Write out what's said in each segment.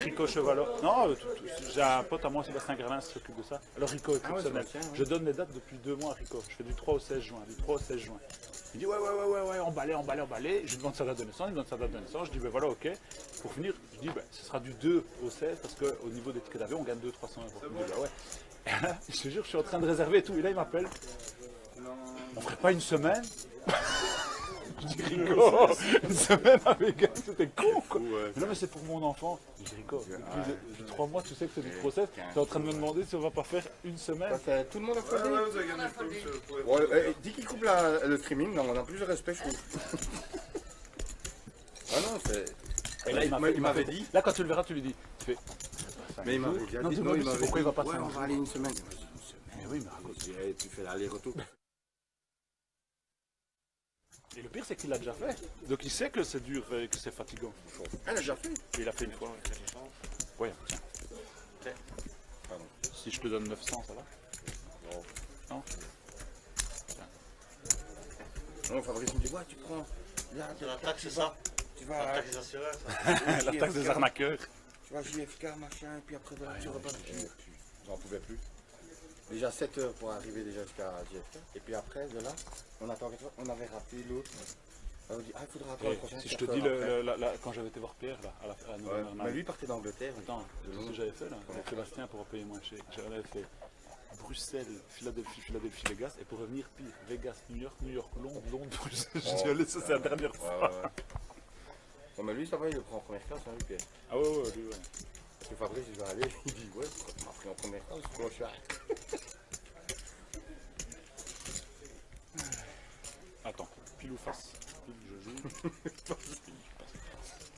Rico Chevalot. Non, j'ai un pote à moi, Sébastien Gerlin, qui s'occupe de ça. Alors Rico est exceptionnel. Je donne les dates depuis 2 mois à Rico. Je fais du 3 au 16 juin. Il dit ouais, emballé. Je lui demande sa date de naissance, Je dis ben voilà, ok. Pour finir, je dis ben, ce sera du 2 au 16 parce qu'au niveau des tickets d'avion, on gagne 200-300 euros. Il me dit ben ouais. Et là, je te jure, je suis en train de réserver et tout. Et là, il m'appelle. On ferait pas une semaine? Je dis Rico, une semaine à Vegas, c'était con quoi. Mais non mais c'est pour mon enfant. Je dis Rico, depuis 3 mois tu sais que c'est du process, tu es en train de me demander si on va pas faire une semaine. Tout le monde a fait. Dis qu'il coupe le streaming, non, on a plus de respect je trouve. Ah non, c'est... Et là il m'avait dit, là quand tu le verras tu lui dis, tu fais... Mais il m'avait dit, non, il m'avait pourquoi il va pas ouais, on va aller une semaine. Mais oui, mais raconte. Tu fais l'aller-retour. Et le pire c'est qu'il l'a déjà fait. Donc il sait que c'est dur et que c'est fatigant. Ah, il a déjà fait. Et il a fait une fois. Ouais, tiens. Pardon. Si je te donne 900, ça va? Non. Non, Fabrice me dit, ouais, tu prends. C'est la taxe, c'est ça? Tu vas. La taxe des assureurs, ça? La taxe des arnaqueurs. Tu vas JFK, machin, et puis après, tu repars. J'en pouvais plus. Déjà 7 heures pour arriver déjà jusqu'à JFK. Et puis après, de là, on avait raté l'autre. On dit, il faudra attendre le prochain. Si je te dis, quand j'avais été voir Pierre, là, à la Nouvelle-Normandie. Mais lui partait d'Angleterre. Attends, c'est ce que j'avais fait là, avec Sébastien pour payer moins cher. J'avais fait Bruxelles, Philadelphie, Vegas, et pour revenir pire, Vegas, New York, Londres, Bruxelles. Je dis, allez, ça c'est la dernière fois. Non, mais lui, ça va, il le prend en première classe, hein, lui, Pierre. Ah ouais, lui, ouais. Parce que Fabrice, il va aller, il dit, ouais, pourquoi tu m'as pris en première classe, c'est trop cher. Attends, pile ou face? Pile, je joue.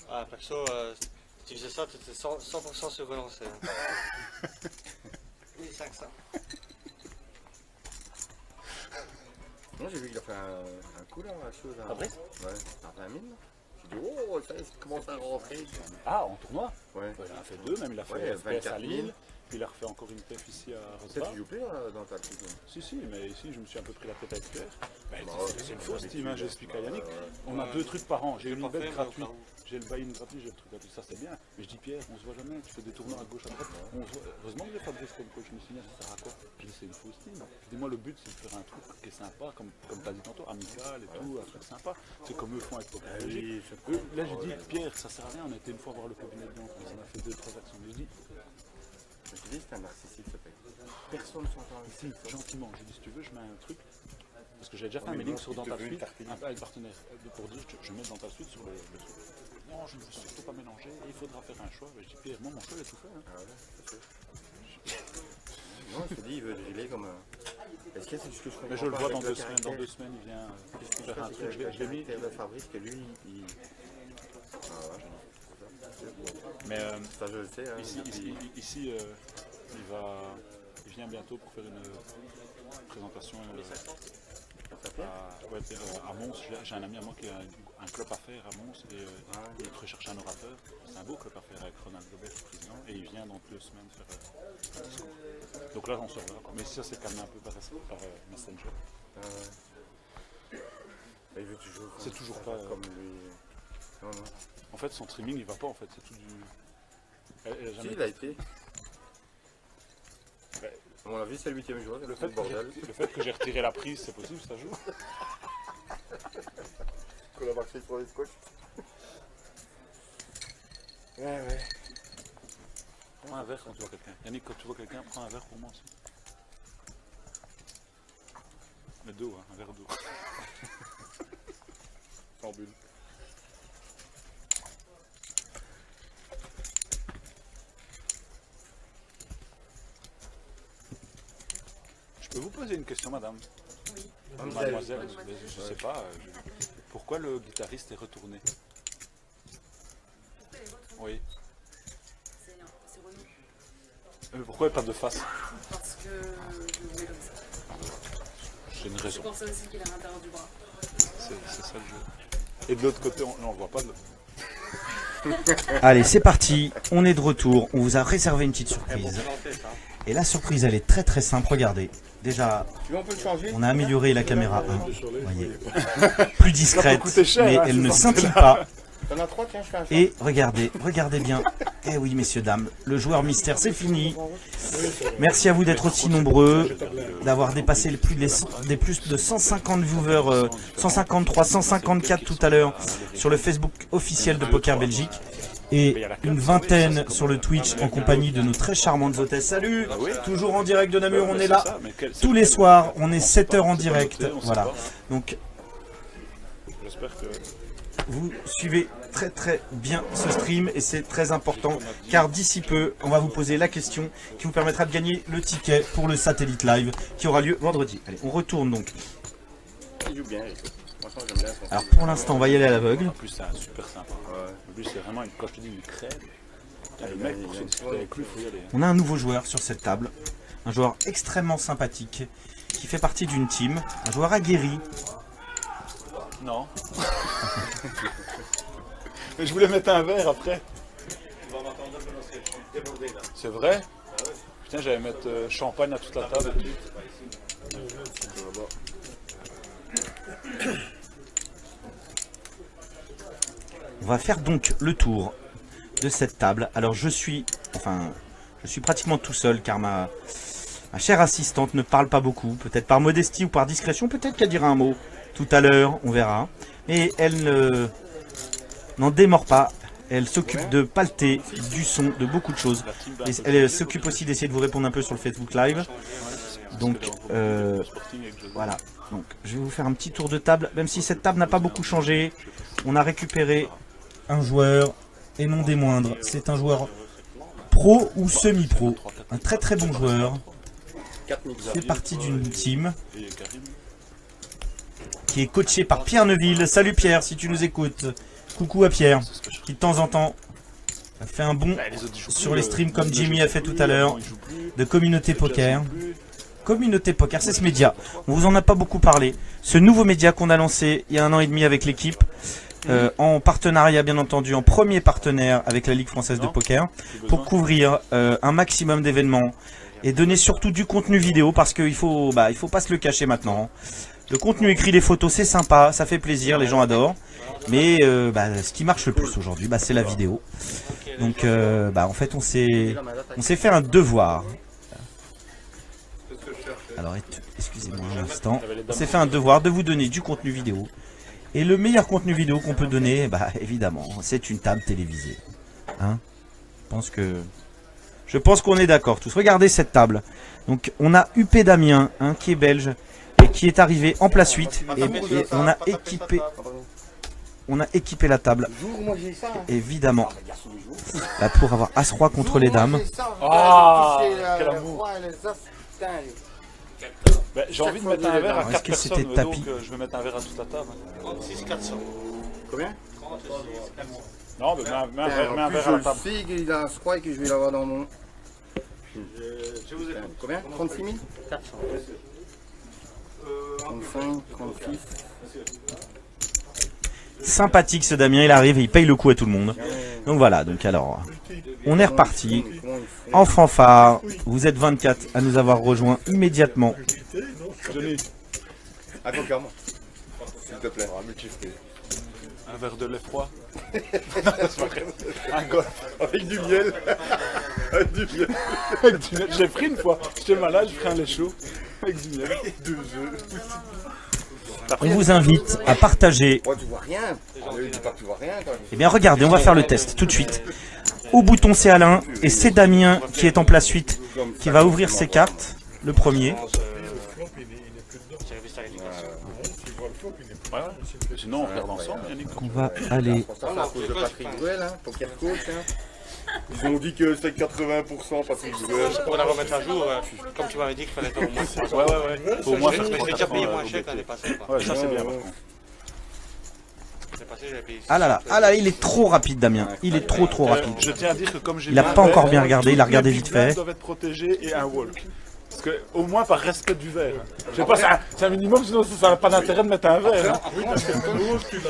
Ah, perso, si tu faisais ça, tu étais 100% sur relancer. Oui, 500. Non, j'ai vu qu'il a fait un coup là, la chose. Fabrice? Ouais, à 20 000. J'ai dit, oh, ça commence à rentrer. Ah, en tournoi? Ouais. Il en a fait 2, même il a fait FPS à Lille. Puis il a refait encore une TEF ici à Peut-être Rosbach. tu joues plus dans ta petite. Si, mais ici je me suis un peu pris la tête avec Pierre. C'est une fausse team, j'explique à Yannick. On a 2 trucs par an. J'ai une bête gratuite. J'ai le buy-in gratuit, j'ai le truc gratuit. Ça c'est bien. Mais je dis Pierre, on se voit jamais. Tu fais des tournois à gauche, à droite. Heureusement que j'ai Fabrice comme coach. Je me suis dit, ça sert à quoi? Je dis, c'est une fausse team. Je dis, moi le but c'est de faire un truc qui est sympa, comme tu as dit tantôt, amical et tout, un truc sympa. C'est comme eux font avec Poker Belgique. Là je dis, Pierre, ça sert à rien. On a été une fois voir le cabinet de Lyon. On a fait 2-3 actions. Mais je dis, Je te dis, c'est un narcissique, ce mec. Personne ne s'entend ici, gentiment. J'ai dit, si tu veux, je mets un truc. Parce que j'ai déjà fait un mailing sur Dental Suite, avec partenaire, pour dire, je mets Dental Suite sur le truc. Non, je ne veux surtout pas mélanger, il faudra faire un choix. Je dis, Pierre, moi, mon choix, il est tout fait. Hein. Ah ouais, c'est sûr. Non, je te dis, il veut driller comme un. Est-ce que c'est ce que je comprends? Mais je le vois dans 2 semaines. Dans 2 semaines, il vient faire un truc. Je l'ai mis. de Fabrice que lui, il. Ah ouais. Mais ça, je le sais. Hein, ici il vient bientôt pour faire une présentation à Mons. J'ai un ami à moi qui a un club à faire à Mons et il recherche un orateur. C'est un beau club à faire avec Ronald Gobert, le président, et il vient dans 2 semaines faire un discours. Donc là, on se revoit. Mais ça s'est calmé un peu par Messenger. Il veut toujours. C'est toujours pas comme lui. Non. En fait, son streaming, il va pas en fait. C'est tout du. Si, il a été. À mon avis, c'est le 8e jour. Le fait que j'ai retiré la prise, c'est possible, ça joue. Qu'on a marché sur les scotch. Ouais. Prends un verre quand tu vois quelqu'un. Yannick, quand tu vois quelqu'un, prends un verre pour moi aussi. Mais d'eau, hein, un verre d'eau. Sans bulle. Je peux vous poser une question, madame? Oui. Mademoiselle, je sais pas. Pourquoi le guitariste est retourné? Pourquoi les autres? Oui. C'est relou. Pourquoi pas de face? Parce que je voulais comme ça. J'ai une C'est raison. pour ça aussi qu'il est à l'intérieur du bras. C'est ça le jeu. Et de l'autre côté, on ne voit pas de l'autre. Allez, c'est parti, on est de retour, on vous a réservé une petite surprise. Et la surprise, elle est très très simple, regardez. Déjà, on a amélioré la caméra 1, vous voyez, plus discrète, mais elle ne scintille pas. T'en as 3, tiens, je fais un shot. Et regardez bien. Eh oui, messieurs, dames, le joueur mystère, c'est fini. Merci à vous d'être aussi nombreux, d'avoir dépassé les plus de 150 viewers, 153, 154 tout à l'heure sur le Facebook officiel de Poker Belgique. Et une vingtaine sur le Twitch en compagnie de nos très charmantes hôtesses. Salut! Toujours en direct de Namur, on est là tous les soirs, on est 7 heures en direct. Voilà. Donc, J'espère que... vous suivez très bien ce stream et c'est très important car d'ici peu, on va vous poser la question qui vous permettra de gagner le ticket pour le satellite live qui aura lieu vendredi. Allez, on retourne donc. Il joue bien, Rico. Franchement, j'aime bien son Alors pour l'instant, on va y aller à l'aveugle. En plus, c'est un super sympa. En plus, c'est vraiment, quand je te dis une crème, le mec, pour se discuter avec lui, il faut y aller. On a un nouveau joueur sur cette table, un joueur extrêmement sympathique qui fait partie d'une team, un joueur aguerri. Non. Mais je voulais mettre un verre après. C'est vrai? Putain, j'allais mettre champagne à toute la table. On va faire donc le tour de cette table. Alors je suis pratiquement tout seul car ma chère assistante ne parle pas beaucoup. Peut-être par modestie ou par discrétion, peut-être qu'elle dira un mot tout à l'heure, on verra. Mais elle n'en démord pas. Elle s'occupe de paleter, du son, de beaucoup de choses. Et elle s'occupe aussi d'essayer de vous répondre un peu sur le Facebook Live. Donc voilà. Donc je vais vous faire un petit tour de table. Même si cette table n'a pas beaucoup changé, on a récupéré un joueur et non des moindres. C'est un joueur pro ou semi-pro. Un très bon joueur. Il fait partie d'une team qui est coaché par Pierre Neuville. Salut Pierre, si tu nous écoutes. Coucou à Pierre, qui de temps en temps a fait un bond sur les streams comme Jimmy a fait tout à l'heure, de Communauté Poker. Communauté Poker, c'est ce média. On vous en a pas beaucoup parlé. Ce nouveau média qu'on a lancé il y a 1 an et demi avec l'équipe, en partenariat bien entendu, en premier partenaire avec la Ligue française de poker, pour couvrir un maximum d'événements et donner surtout du contenu vidéo parce qu'il faut pas se le cacher maintenant. Le contenu écrit, les photos, c'est sympa, ça fait plaisir, les gens adorent. Mais ce qui marche le plus aujourd'hui, c'est la vidéo. Donc en fait on s'est fait un devoir. Alors excusez-moi un instant. On s'est fait un devoir de vous donner du contenu vidéo. Et le meilleur contenu vidéo qu'on peut donner, évidemment, c'est une table télévisée. Hein? Je pense qu'on est d'accord tous. Regardez cette table. Donc on a UP Damien, qui est belge, et qui est arrivé en place 8. Et on a équipé la table, évidemment, pour avoir As-Roi contre les dames. Ah, quel amour. J'ai envie de mettre un verre à 4 personnes, donc je vais mettre un verre à toute la table. 36 400. Combien? Non, mais mets un verre à la table. Je sais qu'il a un As-Roi et que je vais l'avoir dans mon... Je vous ai... Combien? 36 000? 400. 35, 36... Sympathique ce Damien, il arrive et il paye le coup à tout le monde. Donc voilà, donc alors, on est reparti. En fanfare, vous êtes 24 à nous avoir rejoints immédiatement. S'il te plaît. Un verre de lait froid. Un golf. Avec du miel. Avec du miel. Avec du miel. J'ai pris une fois. J'étais malade, j'ai pris un lait chaud. Avec du miel. 2 œufs. On vous invite à partager. Oh, tu vois rien. Tu vois rien quand même. Eh bien regardez, on va faire le test tout de suite. Au bouton c'est Alain et c'est Damien qui est en place 8 qui va ouvrir ses cartes. Le premier. Sinon on regarde ensemble, Yannick. On va aller. C'est à cause de Patrick Bruel, Poker Coach. Ils ont dit que c'était 80% Patrick Bruel. On la remettre à jour, comme tu m'avais dit qu'il fallait faire au moins 5. Ouais. Faut au moins faire Mais 3 j'ai déjà payé moins cher l'année passée. Ouais, ça c'est bien par contre. L'année passée, j'avais payé 6. Ah là, il est trop rapide Damien. Il est trop rapide. Je tiens à dire que comme j'ai Il a pas encore bien regardé, il a regardé vite fait. doivent être protégés et un walk. Parce que, au moins par respect du verre. Je sais pas, c'est un minimum, sinon ça n'a pas d'intérêt de mettre un verre.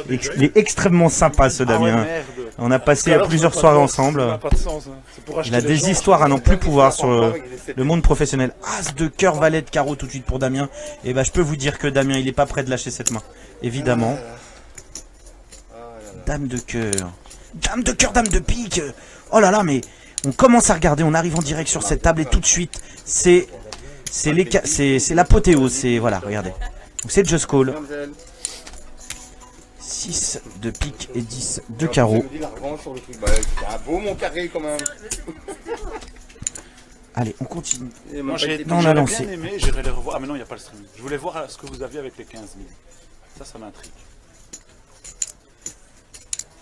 Il est extrêmement sympa ce Damien. On a passé plusieurs soirées ensemble. Il a des histoires à n'en plus pouvoir sur le monde professionnel. As de cœur, valet de carreau tout de suite pour Damien. Et je peux vous dire que Damien, il est pas prêt de lâcher cette main. Évidemment. Dame de cœur. Dame de cœur, dame de pique. Oh là là, mais on commence à regarder, on arrive en direct sur cette table et tout de suite, c'est l'apothéose, c'est voilà, regardez. Donc c'est Just Call. 6 de pique et 10 de carreau. C'est un beau mon carré quand même. Allez, on continue. Moi, on a j'aurais lancé. bien aimé, j'irais les revoir. Ah, mais non, il n'y a pas le streaming. Je voulais voir ce que vous aviez avec les 15 000. Ça m'intrigue.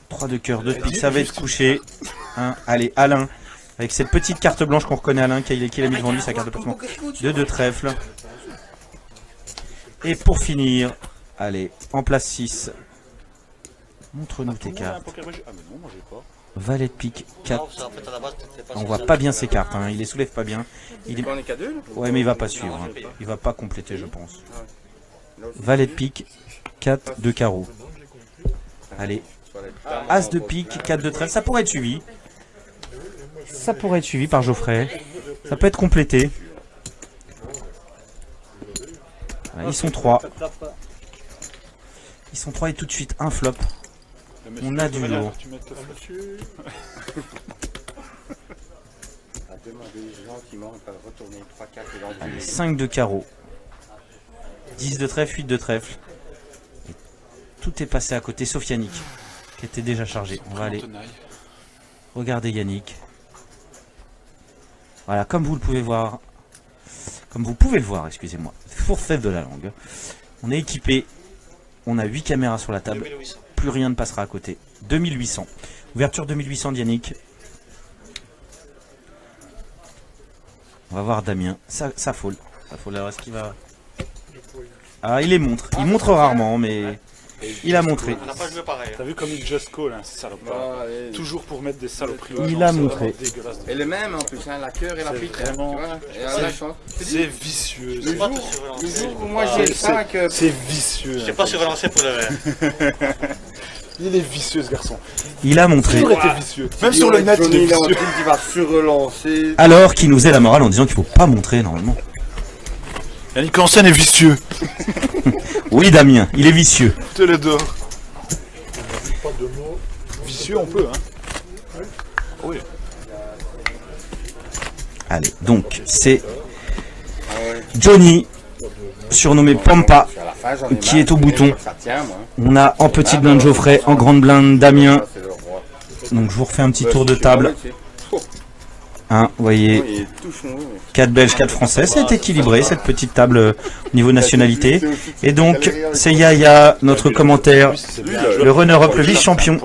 3 de cœur, 2 de pique, ça va être couché. Allez, Alain, avec cette petite carte blanche qu'on reconnaît Alain, qu'il a mis devant lui, sa carte de placement. 2 de trèfle. Et pour finir, allez, en place 6. Montre-nous tes cartes. Ah, mais non, moi j'ai pas. Valet de pique, 4. Non, en fait, à la base, t'étais pas On sur voit celle pas de- bien ses cartes, hein. Il les soulève pas bien. Il est... On est qu'à 2 là? Ouais, mais il va pas suivre. Hein. Il va pas compléter, je pense. Valet de pique, 4 de carreau. Allez, As de pique, 4 de trèfle. Ça pourrait être suivi. Ça pourrait être suivi par Geoffrey. Ça peut être complété. Voilà, ils sont 3. Ils sont 3 et tout de suite un flop. On a du lourd. Tu mets ta flûte. À demander gentiment, on peut retourner 3-4 et dans Allez, 5 de carreau. 10 de trèfle, 8 de trèfle. Et tout est passé à côté, sauf Yannick, qui était déjà chargé. On va aller regarder Yannick. Voilà, comme vous le pouvez voir. Comme vous pouvez le voir, excusez-moi. Fourfèvre de la langue. On est équipé. On a 8 caméras sur la table. 2800. Plus rien ne passera à côté. 2800. Ouverture 2800 de Yannick. On va voir Damien. Ça fold. Ça fold. Alors est-ce qu'il va... Ah, il les montre. Il montre rarement, mais il a montré. On n'a pas joué pareil. T'as vu comme il just call, hein, c'est salopard. Toujours pour mettre des saloperies. aux Il gens, a c'est montré. vraiment dégueulasse. Et le même en plus, hein, la cœur et la C'est pique. vraiment- Tu vois, et à la chance. C'est vicieux. Le pas te jour, surrelancer. le jour où moi Ah, j'ai le 5, C'est vicieux. Je t'ai hein. pas surrelancé pour le verre. Il est vicieux ce garçon. Il a montré. Toujours été vicieux. Même sur le net, il est vicieux. Il va surrelancer. Alors qu'il nous est la morale en disant qu'il faut pas montrer normalement. Yannick Hansen est vicieux. Oui Damien, il est vicieux. Te le dors. Vicieux on peut, hein. Oui. Allez, donc c'est Johnny, surnommé Pampa, À la fin, j'en ai qui marre. est au bouton. Ça tient, moi. On a en petite blinde Geoffrey, en grande blinde Damien. Ça, c'est le roi. Donc je vous refais un petit Ouais, tour de c'est table. sûr, ouais, Hein, vous voyez, Il est tout chou, ouais. 4 Belges, 4 Français. C'est équilibré cette petite table au niveau nationalité. Et donc c'est Yaya, notre commentaire, le runner-up, le vice-champion,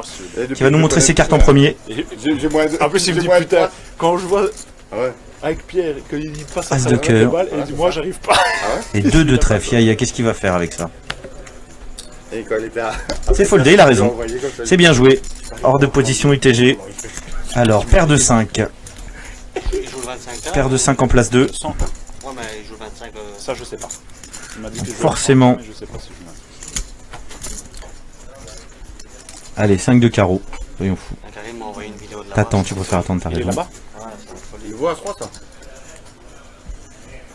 qui va nous montrer ses cartes en premier. J'ai moins de. En plus il me j'ai dit moins de putain, droite. quand je vois Ah ouais. avec Pierre qu'il passe à As sa de droite cœur. balle, et il dit moi j'arrive pas. Et 2 de trèfle. Yaya, qu'est-ce qu'il va faire avec ça? Et quand il était à. C'est foldé, il a raison. envoyé comme ça, C'est bien joué. Hors de position UTG. Alors, paire de 5. Il joue le 25 là. Paire de 5 en place 2. Sans Ouais, mais il joue le 25. ça je sais pas. Il m'a dit que je Forcément. mais je sais pas si je m'en- Allez, 5 de carreau. Soyons fous. Karim m'a envoyé une vidéo de la T'attends, tu préfères attendre, t'as Il est raison. là-bas. Il voit à 3 ça.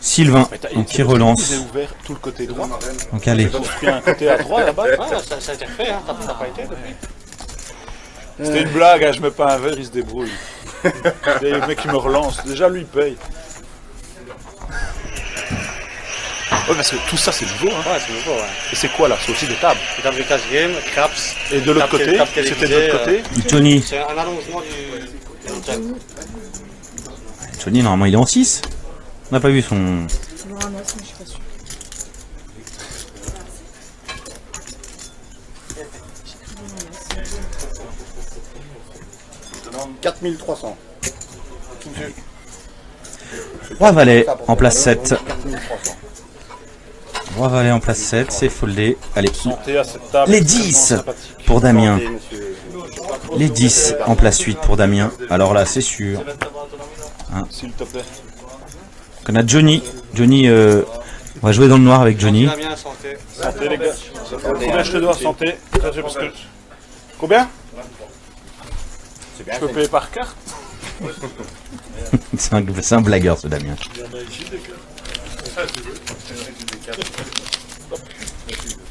Sylvain, donc qui relance. Il est ouvert tout le côté droit. Donc allez, Donc il y a un côté à droite là-bas. Ouais, ça a été refait, hein. T'as pas été depuis. C'était une blague, hein, je mets pas un verre, il se débrouille. Et le mec qui me relance, déjà lui il paye. Ouais parce que tout ça c'est nouveau hein. Ouais, c'est nouveau, ouais. Et c'est quoi là? C'est aussi des tables. Il tape du cash game, craps. Et de l'autre Table- côté, table c'était de télévisée, l'autre côté. Johnny. C'est un allongement du thème. Johnny, normalement, il est en 6. On n'a pas vu son... Non, non, mais je suis pas sûre. 4300. 3 valets en place 7. 4300. 3 valets en place 7, c'est foldé. Allez, Santé à cette table. les extrêmement 10 sympathique. pour Damien. Santé, monsieur. Les 10 en place 8 pour Damien. Alors là, c'est sûr. S'il te plaît. On a Johnny. Johnny, on va jouer dans le noir avec Johnny. Damien, santé. Santé les gars. Combien je te dois santé? Parce que... Combien? C'est bien Je peux fait. payer par carte? C'est un blagueur, ce Damien.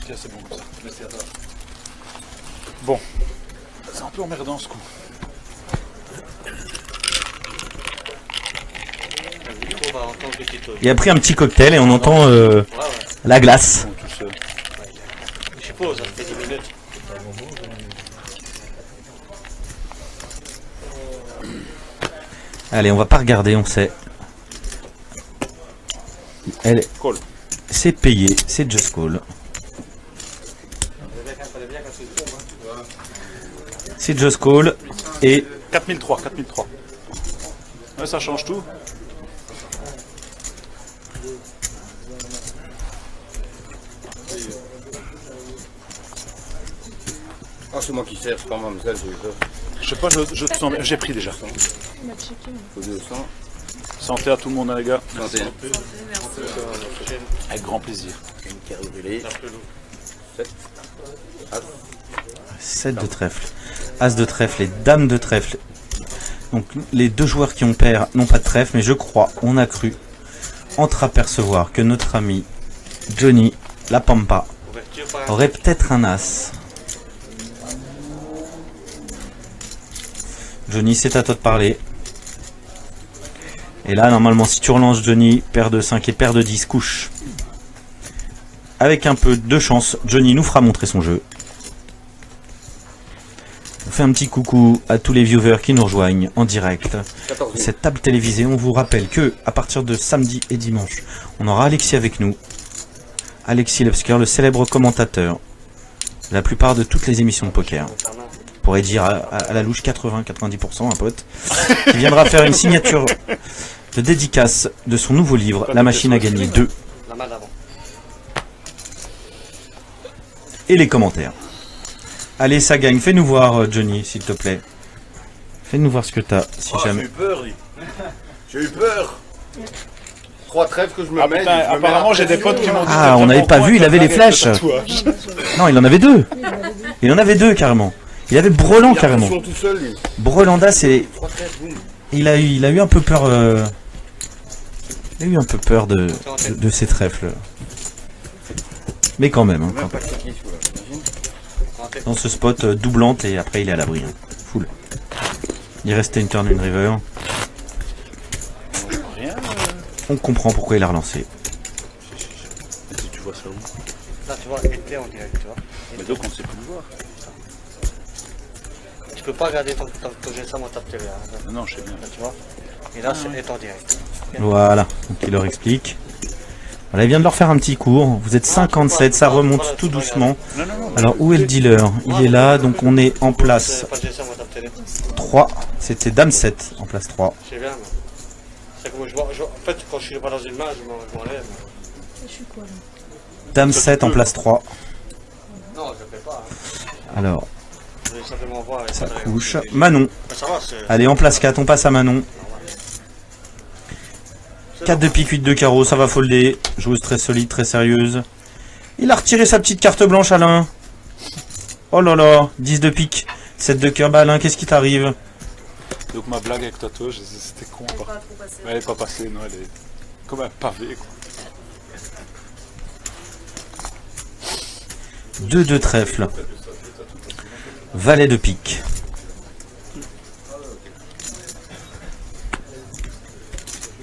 Tiens, c'est bon comme ça. Bon. C'est un peu emmerdant ce coup. Du coup, on va entendre le petit truc. Il a pris un petit cocktail et on entend Ouais, ouais. la glace. Bon, tout seul. Je suppose, ça fait 10 minutes. Allez, on va pas regarder, on sait. Elle, Call. c'est payé, c'est Just Call. C'est Just Call et 4003, 4003. Ouais, ça change tout. Ah, c'est moi qui sers, c'est pas mademoiselle, j'ai eu peur. Je sais pas, je te sens bien. J'ai pris déjà. On a checké. Faut 200, Santé à tout le monde, hein, les gars. 31. Avec grand plaisir. Une carré brûlée. 7. As. 7 de trèfle. As de trèfle et dame de trèfle. Donc les deux joueurs qui ont pair n'ont pas de trèfle, mais je crois, on a cru entreapercevoir que notre ami Johnny, la Pampa, Ouverture par aurait peut-être un as. Johnny, c'est à toi de parler. Et là, normalement, si tu relances Johnny, paire de 5 et paire de 10, couche. Avec un peu de chance, Johnny nous fera montrer son jeu. On fait un petit coucou à tous les viewers qui nous rejoignent en direct. 14. Cette table télévisée, on vous rappelle que à partir de samedi et dimanche, on aura Alexis avec nous. Alexis Lepsker, le célèbre commentateur de la plupart de toutes les émissions de poker. On pourrait dire à la louche 80-90%, un pote, qui viendra faire une signature de dédicace de son nouveau livre, La machine à gagner 2, la main d'avant. et les commentaires. Allez, ça gagne. Fais-nous voir, Johnny, s'il te plaît. Fais-nous voir ce que t'as, si J'ai jamais. eu peur, lui. J'ai eu peur. 3 trèfles que je me Ah mets. putain, je me mets apparemment la j'ai des pression. potes qui m'ont dit. Ah, que on n'avait t'as pas mon vu, il point avait les avec le flèches. tatouage. Non, il en avait deux. Il en avait deux, carrément. Il avait Brelan, Il a carrément. pression tout seul, lui. Brelanda, c'est... 3 trèfles, boum. Il a eu un peu peur. Il a eu un peu peur de ces trèfles. Mais quand même, hein, Même pas cliqué sur là, t'imagines? dans ce spot doublante et après il est à l'abri. Hein. Full. Il restait une turn, une river. Rien. On comprend pourquoi il a relancé. Si tu vois ça où? Là, tu vois, été en direct, tu vois. Mais donc on ne sait plus le voir. Tu peux pas regarder ton GSM en tape télé, hein, là, Non, je sais bien. tu vois. Et là, c'est est en direct. Voilà, donc il leur explique. Voilà, il vient de leur faire un petit cours. Vous êtes 57, ça remonte tout doucement. Non, non, non. Alors où est le dealer? Il est là, donc on est en place C'est pas de GSM en tape télé. 3. C'était Dame 7 en place 3. Je sais bien, mais. C'est comme je vois. En fait, quand je suis pas dans une main, je m'enlève. Je suis quoi là? Dame 7 en place 3. Non, je le fais pas. Hein. Alors, Je vais simplement voir. avec ça ça, couche. Manon. Ça va, c'est. Allez, en place 4, on passe à Manon. 4 de pique, 8 de carreau, ça va folder. Joueuse très solide, très sérieuse. Il a retiré sa petite carte blanche, Alain. Oh là là, 10 de pique, 7 de cœur. Bah Alain, qu'est-ce qui t'arrive? Donc ma blague avec tatouage, c'était con. Quoi. Elle est pas passée, non, elle est comme un pavé. Quoi. 2 de trèfle. Valet de pique.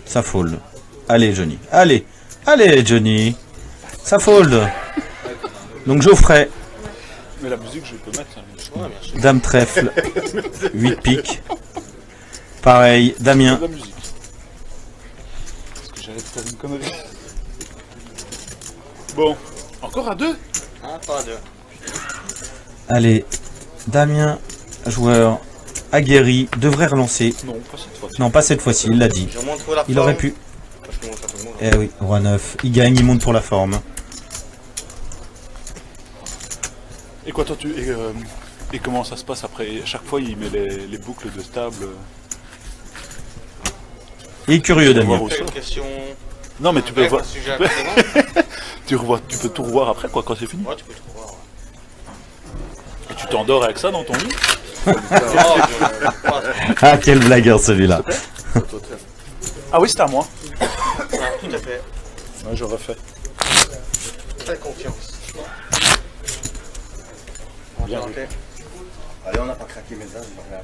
Ça fold. Allez Johnny. Allez. Allez Johnny. Ça fold. Donc Geoffrey. Mais la musique, je peux mettre. Hein, Ouais, bien sûr. Dame trèfle. 8 pique. Pareil. Damien. de la musique. Parce que j'allais faire une connerie. Bon, encore à 2? Hein, pas à deux. Allez. Damien, joueur aguerri, devrait relancer. Non, pas cette fois. Non, pas cette fois-ci, il l'a dit. Je montre pour la Il forme. aurait pu. Parce que je montre à tout le monde. Eh oui, roi 9. Il gagne, il monte pour la forme. Et quoi, toi, et comment ça se passe après? À chaque fois, il met les boucles de table. Il est curieux, Damien. Voir où C'est ça. une question. Non, mais tu peux Ouais, voir. un sujet absolument. Tu peux tout revoir après, quoi, quand c'est fini. Ouais, tu peux tout voir. Et tu t'endors avec ça dans ton lit? Oh, je- pas- Ah, quel blagueur celui-là. Ah oui, c'est à moi. Tout à fait. Ouais, je refais. Fais confiance. Bien Ok. vu. Allez, on n'a pas craqué mes as, je reviens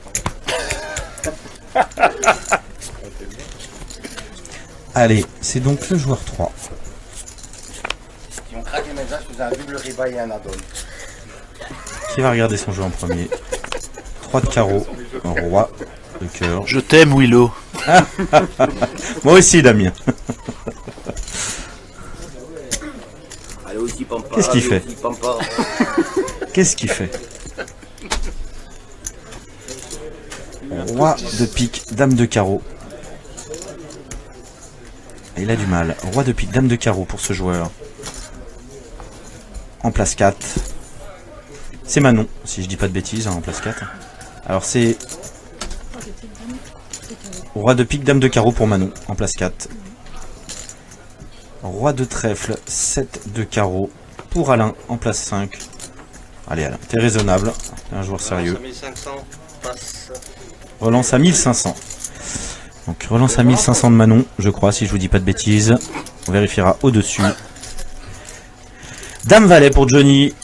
pas. Allez, c'est donc le joueur 3. Si on craquait mes as, je faisais un double riba et un add-on. Qui va regarder son jeu en premier? 3 de carreau, un roi de cœur. Je t'aime, Willow. Moi aussi, Damien. Allez aussi, pampa. Qu'est-ce qu'il fait? Aussi, pampa. Qu'est-ce qu'il fait? Roi de pique, dame de carreau. Et il a du mal. Roi de pique, dame de carreau pour ce joueur. En place 4. C'est Manon, si je dis pas de bêtises, hein, en place 4. Alors c'est roi de pique, dame de carreau pour Manon, en place 4. Roi de trèfle, 7 de carreau pour Alain, en place 5. Allez Alain, t'es raisonnable, t'es un joueur sérieux. 1500, passe. Relance à 1500. Donc relance à 1500 de Manon, je crois, si je vous dis pas de bêtises. On vérifiera au-dessus. Dame Valet pour Johnny,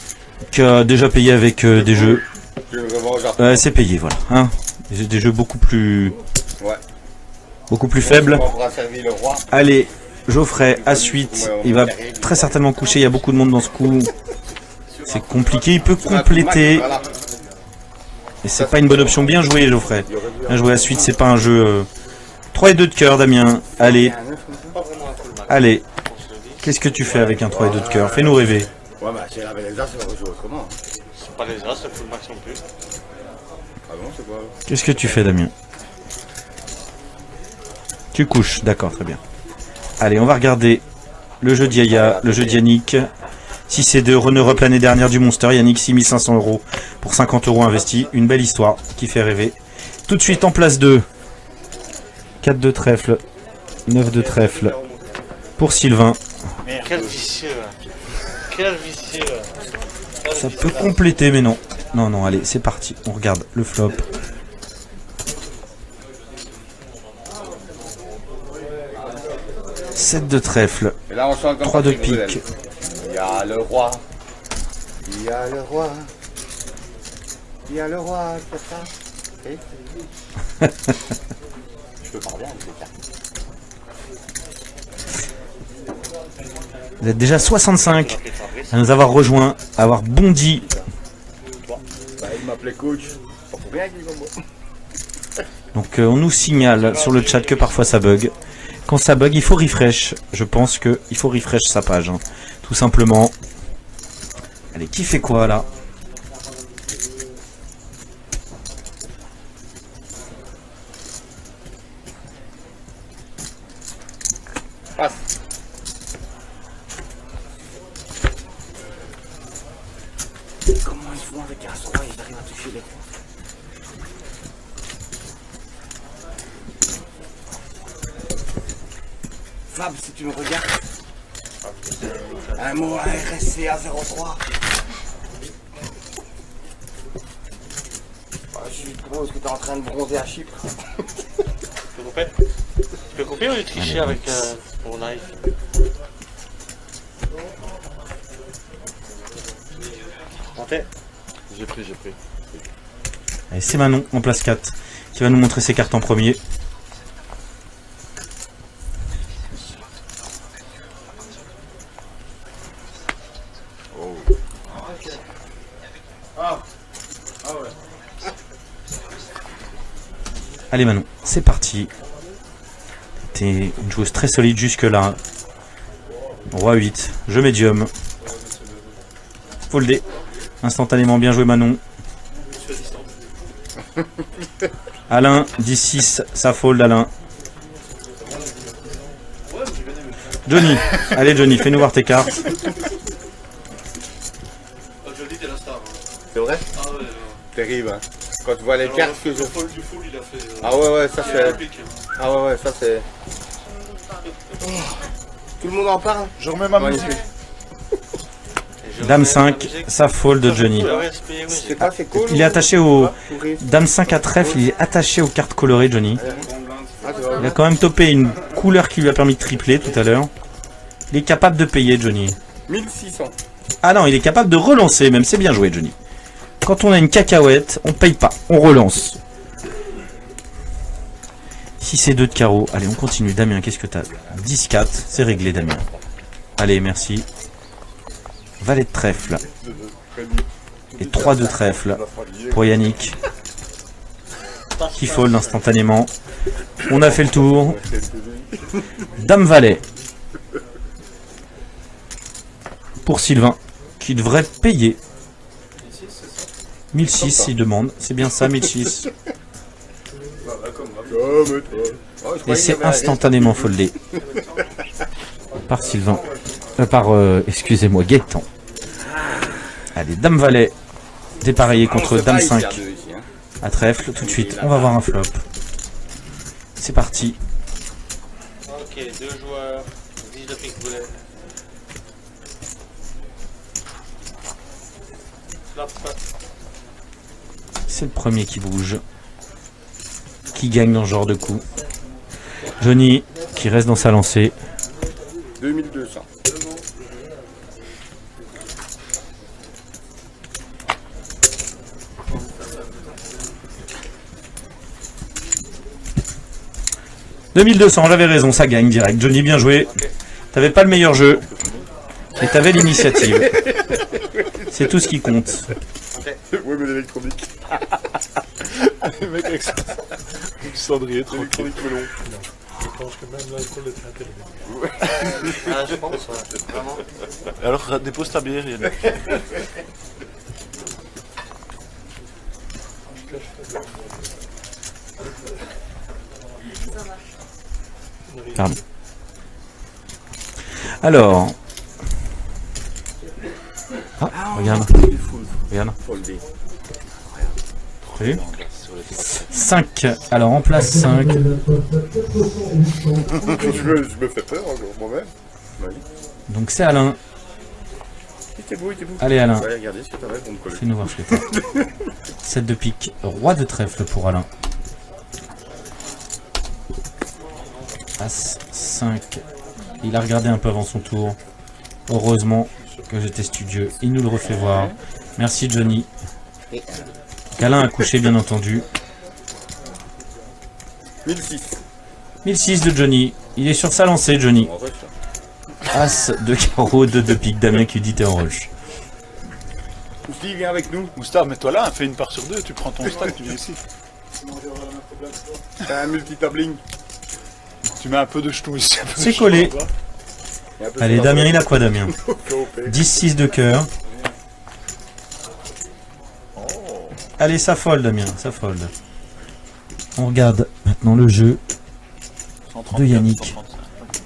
qui a déjà payé avec des jeux. C'est payé, voilà. Hein, des jeux beaucoup plus... Ouais. Beaucoup plus faibles. On pourra servir le roi. Allez, Geoffrey à suite. Il va très certainement coucher, il y a beaucoup de monde dans ce coup. C'est compliqué, il peut compléter. Voilà. Et c'est pas une bonne option. Bien joué, Geoffrey. Bien joué à suite, c'est pas un jeu... 3 et 2 de cœur, Damien. Allez. Allez. Qu'est-ce que tu fais avec un 3 et 2 de cœur? Fais-nous rêver. Ouais, mais si elle avait les as, ça aurait joué autrement. Hein. C'est pas les as, c'est full max non plus. Ah bon, c'est quoi? Qu'est-ce que tu fais, Damien? Tu couches, d'accord, très bien. Allez, on va regarder le jeu d'Yaya, le jeu d'Yannick. 6 et 2, runner-up l'année dernière du Monster. Yannick, 6500 € pour 50 € investis. Une belle histoire qui fait rêver. Tout de suite en place 2. 4 de trèfle, 9 de trèfle pour Sylvain. Quel vicieux. Quel vicieux. Ça peut compléter, mais non. Non, non, allez, c'est parti. On regarde le flop. « 7 de trèfle, Et là, on sent 3 de pique. Il y a le roi. Il y a le roi. Il y a le roi, c'est ça. Et je peux parler avec les cartes. Vous êtes déjà 65 à nous avoir rejoints, à avoir bondi. Bah, il m'appelait coach. Pas pour rien qu'il va moi. Donc on nous signale sur le chat que parfois ça bug. Quand ça bug, il faut refresh. Je pense que il faut refresh sa page, hein. Tout simplement. Allez, qui fait quoi là? Passe. Comment ils font avec un roi? Ils arrivent à toucher les rois. Fab, si tu me regardes, un mot à RSC à 03. Je suis gros, est-ce que tu es en train de bronzer à Chypre? Tu peux couper ou tricher avec mon live? Montez. J'ai pris. Allez, c'est Manon en place 4 qui va nous montrer ses cartes en premier. Allez Manon, c'est parti. T'es une joueuse très solide jusque là. Roi 8, jeu médium. Foldé. Instantanément bien joué Manon. Alain, 10-6, ça fold Alain. Johnny, allez Johnny, fais-nous voir tes cartes. C'est vrai? Ah ouais, Terrible, hein. Quand tu vois les cartes que je... du full, il a fait... Ah ouais, ça c'est... Ah ouais, ça c'est... Tout le monde en parle? Je remets ma musique. Dame 5, ça fold de Johnny. C'est quoi, c'est cool? Il est attaché au... Dame 5 à trèfle, il est attaché aux cartes colorées Johnny. Il a quand même topé une couleur qui lui a permis de tripler tout à l'heure. Il est capable de payer Johnny. 1600. Ah non, il est capable de relancer même, c'est bien joué Johnny. Quand on a une cacahuète, on paye pas, on relance. 6 et 2 de carreau. Allez, on continue. Damien, qu'est-ce que t'as? 10-4, c'est réglé, Damien. Allez, merci. Valet de trèfle. Et 3 de trèfle pour Yannick. Qui fold instantanément. On a fait le tour. Dame Valet. Pour Sylvain, qui devrait payer. 1006, il demande. C'est bien ça, 1006. Et c'est instantanément foldé. Par Sylvain. Excusez-moi, Gaëtan. Allez, Dame Valet. Dépareillé contre Dame 5. À trèfle, tout de suite. On va voir un flop. C'est parti. Ok, 2 joueurs, 10 de pique boulet. Flop. C'est le premier qui bouge. Qui gagne dans ce genre de coup. Johnny qui reste dans sa lancée. 2200. « 2200, j'avais raison, ça gagne direct. Johnny, bien joué. T'avais pas le meilleur jeu. Et t'avais l'initiative. C'est tout ce qui compte. Oui, mais l'électronique. Le mec avec ça. Du cendrier, tranquille. L'électronique melon. Je pense que même l'alcool est interdit. Ah, je pense, ouais. Vraiment. Alors, dépose ta bière, Yannick. Pardon. Alors. Ah, regarde. Regarde. Foldé. T'as vu 5. Alors en place 5. Je me fais peur encore, moi-même. Oui. Donc c'est Alain. Il était beau, il était beau. Allez Alain. Allez, regardez ce que t'avais pour me coller. Fais-nous voir ce que t'as. 7 de pique. Roi de trèfle pour Alain. As 5. Il a regardé un peu avant son tour. Heureusement que j'étais studieux. Il nous le refait voir. Merci Johnny. Qu'Alain a couché bien entendu. 1006. 1006 de Johnny. Il est sur sa lancée Johnny. En rush. As de carreau, 2 de pique. Damien qui dit t'es en rush. Ousli, viens avec nous. Moustar, mets-toi là, fais une part sur 2, tu prends ton stack, tu viens ici. T'as un multitabling. Tu mets un peu de jeton ici. un peu de C'est jeton collé. là-bas. Et un peu Allez sur la Damien, il a quoi Damien? KOP. 10-6 de cœur. Allez, ça fold Damien, ça fold. On regarde maintenant le jeu 134, de Yannick. 135.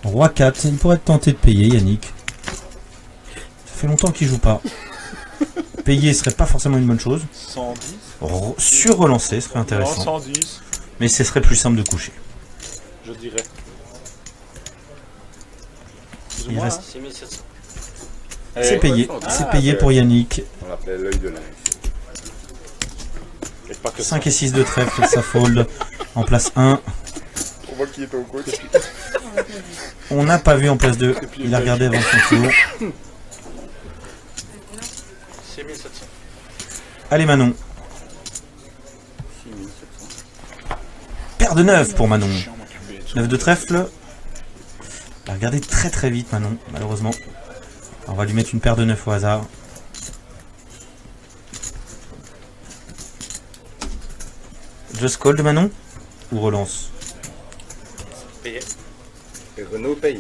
Roi 4, il pourrait être tenté de payer Yannick. Ça fait longtemps qu'il joue pas. Payer serait pas forcément une bonne chose. 110. Sur-relancer serait Non, intéressant. 110, Mais ce serait plus simple de coucher. je dirais. Plus ou Il moins, reste- hein. 6700. C'est Eh, payé. Ah, C'est payé pour Yannick. On l'appelait l'œil de lynx. et pas que 5 et 6 de trèfle, ça fold. En place 1. On voit qui est au coach. On n'a pas vu en place 2. Il a regardé avant son tour. 6700. Allez Manon. 6700. Paire de 9 pour Manon. chiant, moi, tu fais tout. 9 de trèfle. Il a regardé très très vite Manon, malheureusement. On va lui mettre une paire de 9 au hasard. Just call de Manon ou relance? Payé. Et Renault paye.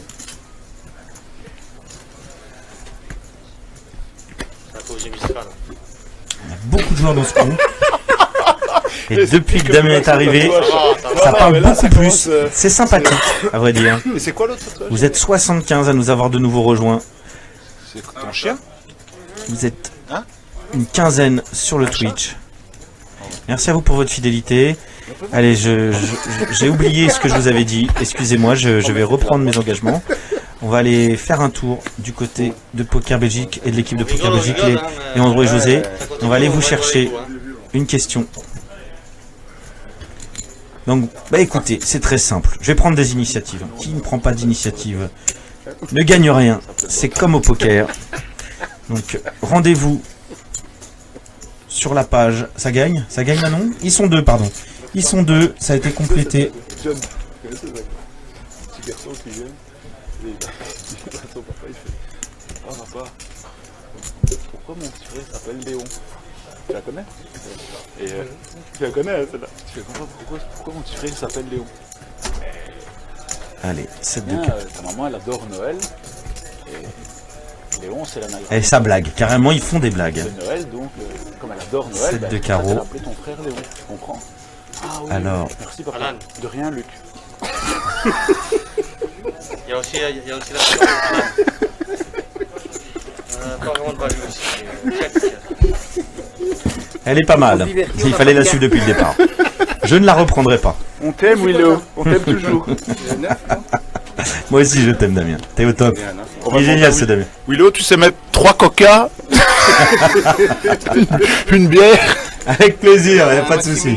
C'est à cause que j'ai mis ça là. Il y a beaucoup de joueurs dans ce coup. Et depuis que Damien est arrivé, ça Non, parle mais là, beaucoup ça plus. commence, C'est sympathique, à vrai dire. Et c'est quoi l'autre tatouage? Vous êtes 75 à nous avoir de nouveau rejoints. C'est ton chien? Vous êtes Hein une quinzaine sur le Twitch. Merci à vous pour votre fidélité. Allez, j'ai oublié ce que je vous avais dit. Excusez-moi, je vais reprendre mes engagements. On va aller faire un tour du côté de Poker Belgique et de l'équipe de Poker Belgique, les Andrew et José. On va aller vous chercher une question. Donc, bah écoutez, c'est très simple. Je vais prendre des initiatives. Qui ne prend pas d'initiative ne gagne rien. C'est comme au poker. Donc, rendez-vous sur la page. Ça gagne Manon? Ils sont deux, pardon. Ils sont deux, ça a été complété. John, tu connais ça, petit garçon qui vient, et son papa il fait « Oh papa, pourquoi mon petit frère s'appelle Léon ?» Tu la connais? Et tu la connais celle-là? Tu fais pourquoi mon petit frère s'appelle Léon? Allez, 7 de Bien, cœur. ta maman elle adore Noël, et Léon c'est la Noël. Et ça blague, carrément ils font des blagues. De Noël, donc comme elle adore Noël, Sept de elle carreau. a appelé ton frère Léon, tu comprends? Ah oui, Alors. merci papa. Alan. De rien Luc. Il y a aussi la pas vraiment de value aussi. Elle est pas mal. Il fallait la suivre depuis le départ. Je ne la reprendrai pas. On t'aime Willow, on t'aime toujours. Moi aussi je t'aime Damien. T'es au top. On Il va est génial demander ce Damien. Willow, tu sais mettre 3 coca, une bière. Avec plaisir, il n'y a pas de souci.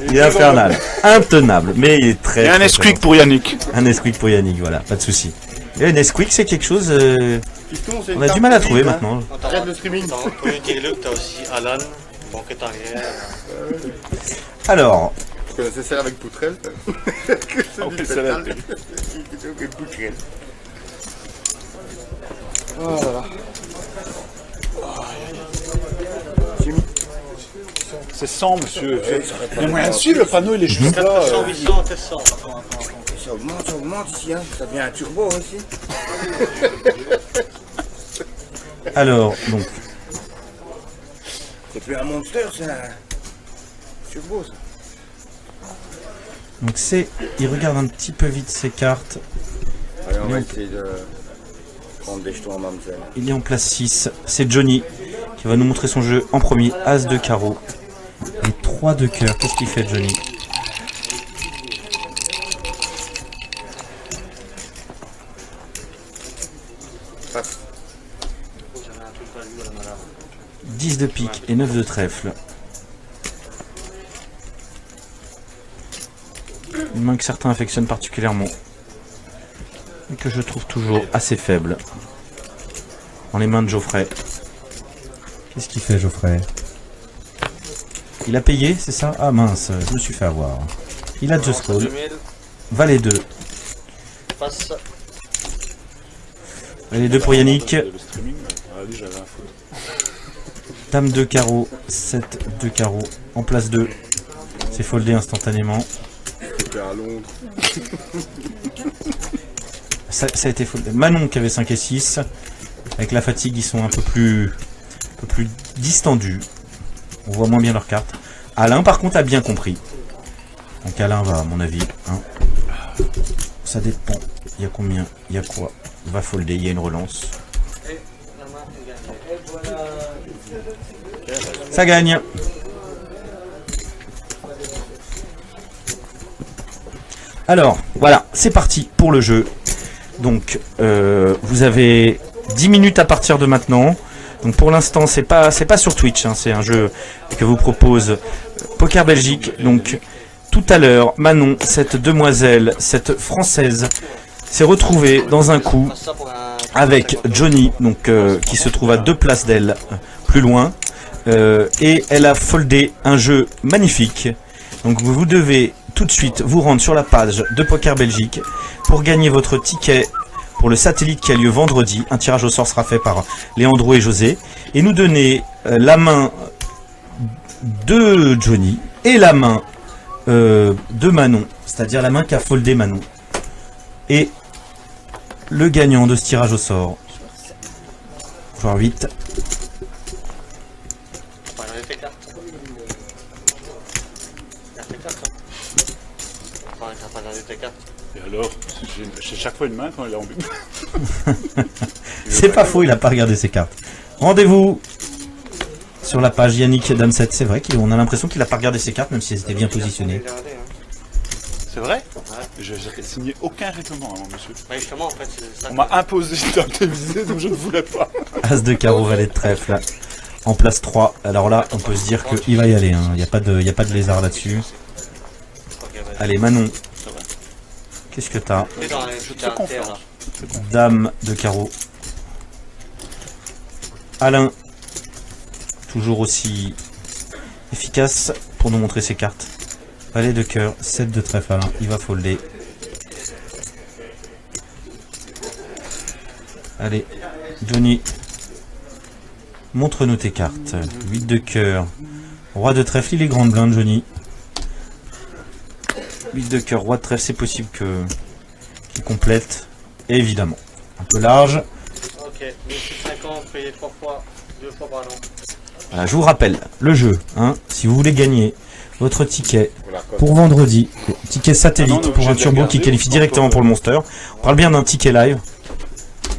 Il est infernal, intenable, mais il est très. Et un très, Nesquik très pour Yannick. bon. Un Nesquik pour Yannick, voilà, pas de souci. Et un Nesquik, c'est quelque chose. On a du mal à trouver maintenant. Arrête le streaming. Pour lui dire Luc, t'as aussi Alan, banquette arrière. Alors, Tu connaissais ça avec Poutrelle? Ah oui, celle-là. Poutrelle. C'est 100, monsieur. Mais moi, suivre le panneau, il est juste là. 400, 800, 700. Ça augmente ici, hein. Ça devient un turbo aussi. alors, donc, C'est plus un monster, c'est un turbo ça. donc c'est. Il regarde un petit peu vite ses cartes. Allez, on va essayer de prendre des jetons en mamselle. Il est en place 6. C'est Johnny qui va nous montrer son jeu en premier. As de carreau. Et 3 de cœur. Qu'est-ce qu'il fait, Johnny? Passe. 10 de pique et 9 de trèfle. Une main que certains affectionnent particulièrement. Et que je trouve toujours assez faible. Dans les mains de Geoffrey. Qu'est-ce qu'il fait, Geoffrey? Il a payé, c'est ça? Ah mince, je me suis fait avoir. Il a Just Call. 2000, Valet 2. passe. Valet 2 pour Yannick. Le streaming, lui j'avais un faute. Dame de carreau. 7 de carreau. En place 2. C'est foldé instantanément. C'était à Londres. Ça a été foldé. Manon qui avait 5 et 6. Avec la fatigue, ils sont un peu plus distendus. On voit moins bien leurs cartes. Alain, par contre, a bien compris. Donc Alain va, à mon avis. Hein. Ça dépend. Il y a combien? Il y a quoi? Il va folder, il y a une relance. Ça gagne. Alors, voilà, c'est parti pour le jeu. Donc, vous avez 10 minutes à partir de maintenant. Donc pour l'instant, c'est pas sur Twitch, hein, c'est un jeu que vous propose Poker Belgique. Donc tout à l'heure, Manon, cette demoiselle, cette française, s'est retrouvée dans un coup avec Johnny, donc qui se trouve à 2 places d'elle, plus loin, et elle a foldé un jeu magnifique. Donc vous devez tout de suite vous rendre sur la page de Poker Belgique pour gagner votre ticket pour le satellite qui a lieu vendredi. Un tirage au sort sera fait par Léandro et José. Et nous donner la main de Johnny et la main de Manon. C'est-à-dire la main qu'a foldé Manon. Et le gagnant de ce tirage au sort. Joueur 8. Pas regarder tes cartes. Regarde tes cartes. Enfin, t'as pas regardé tes cartes. Et alors, j'ai chaque fois une main quand elle est en but. C'est pas faux, il a pas regardé ses cartes. Rendez-vous sur la page Yannick Dame 7. C'est vrai qu'on a l'impression qu'il a pas regardé ses cartes, même si elles étaient bien positionnées. Regardez, hein. C'est vrai? Je n'ai signé aucun règlement, hein, monsieur. Ouais, justement, en fait, c'est ça. On m'a imposé de téléviser, donc je ne voulais pas. As de carreau, valet de trèfle. En place 3. Alors là, on peut se dire qu'il va y aller. Il n'y a pas de lézard là-dessus. Allez, Manon. Qu'est-ce que t'as? T'es dans les Je petites te confie. terres, là. Dame de carreau. Alain, toujours aussi efficace pour nous montrer ses cartes. Valet de cœur, 7 de trèfle Alain, il va folder. Allez, Johnny, montre-nous tes cartes. 8 de cœur, roi de trèfle, il est grande blinde Johnny. 8 de cœur, roi de trèfle, c'est possible qu'il complète, évidemment. Un peu large. Ok, 1650, payé 2 fois pardon. Voilà, je vous rappelle, le jeu, hein, si vous voulez gagner votre ticket pour vendredi, le ticket satellite pour un turbo qui qualifie directement pour le Monster. On parle bien d'un ticket live.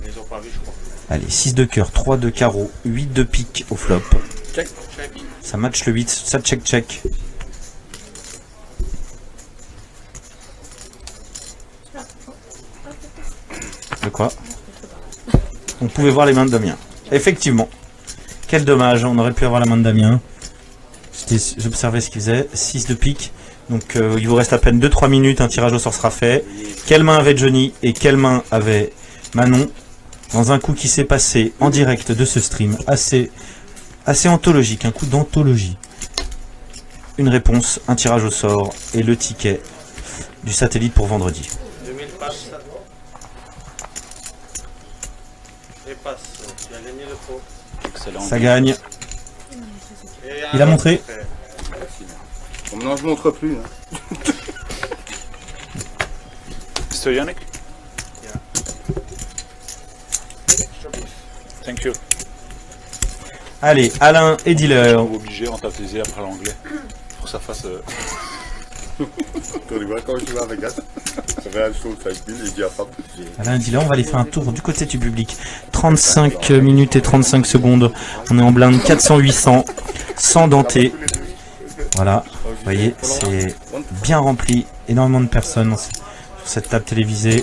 Ils ont pas vu, je crois. Allez, 6 de cœur, 3 de carreau, 8 de pique au flop. Check. Ça match le 8, ça check. De quoi? On pouvait voir les mains de Damien. Effectivement. Quel dommage, on aurait pu avoir la main de Damien. J'observais ce qu'il faisait. 6 de pique. Donc il vous reste à peine 2-3 minutes, un tirage au sort sera fait. Quelle main avait Johnny et quelle main avait Manon? Dans un coup qui s'est passé en direct de ce stream, assez anthologique, un coup d'anthologie. Une réponse, un tirage au sort et le ticket du satellite pour vendredi. 2000 passes. Et passe. Tu as gagné le pot. Excellent. Ça gagne. Et Il a montré. Bon, maintenant je montre plus. Hein. Mr. Yannick? Thank you. Allez, Alain et dealer. On est obligé, on t'a plaisir après l'anglais. Pour que ça fasse. Quand tu vois, quand je joue à Vegas, ça fait la chose avec lui, il dit à pas plus. Alain et dealer, on va aller faire un tour du côté du public. 35 minutes et 35 secondes. On est en blinde 400-800, sans denté. Voilà, vous voyez, c'est bien rempli. Énormément de personnes sur cette table télévisée.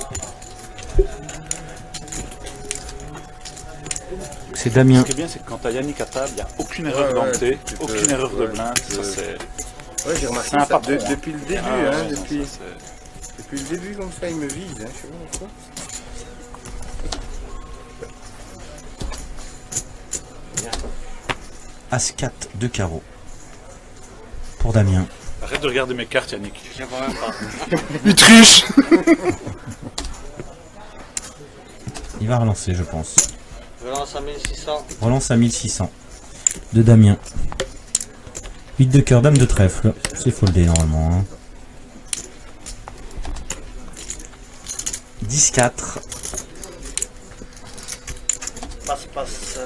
C'est Damien. Ce qui est bien, c'est que quand t'as Yannick à table, il n'y a aucune erreur dentée, aucune erreur de blinde. Ça, c'est. Ouais, j'ai remarqué C'est un ça patron, hein. depuis le début, Ah, hein, ouais, non, depuis, ça, c'est- depuis le début comme ça, il me vise, hein, je sais pas pourquoi. As-4 de carreau. Pour Damien. Arrête de regarder mes cartes, Yannick. Je vois même pas. Il triche. Il va relancer, je pense. Je lance à 1600. Relance à 1600. De Damien. 8 de cœur, dame de trèfle. C'est foldé normalement. Hein. 10-4. Passe.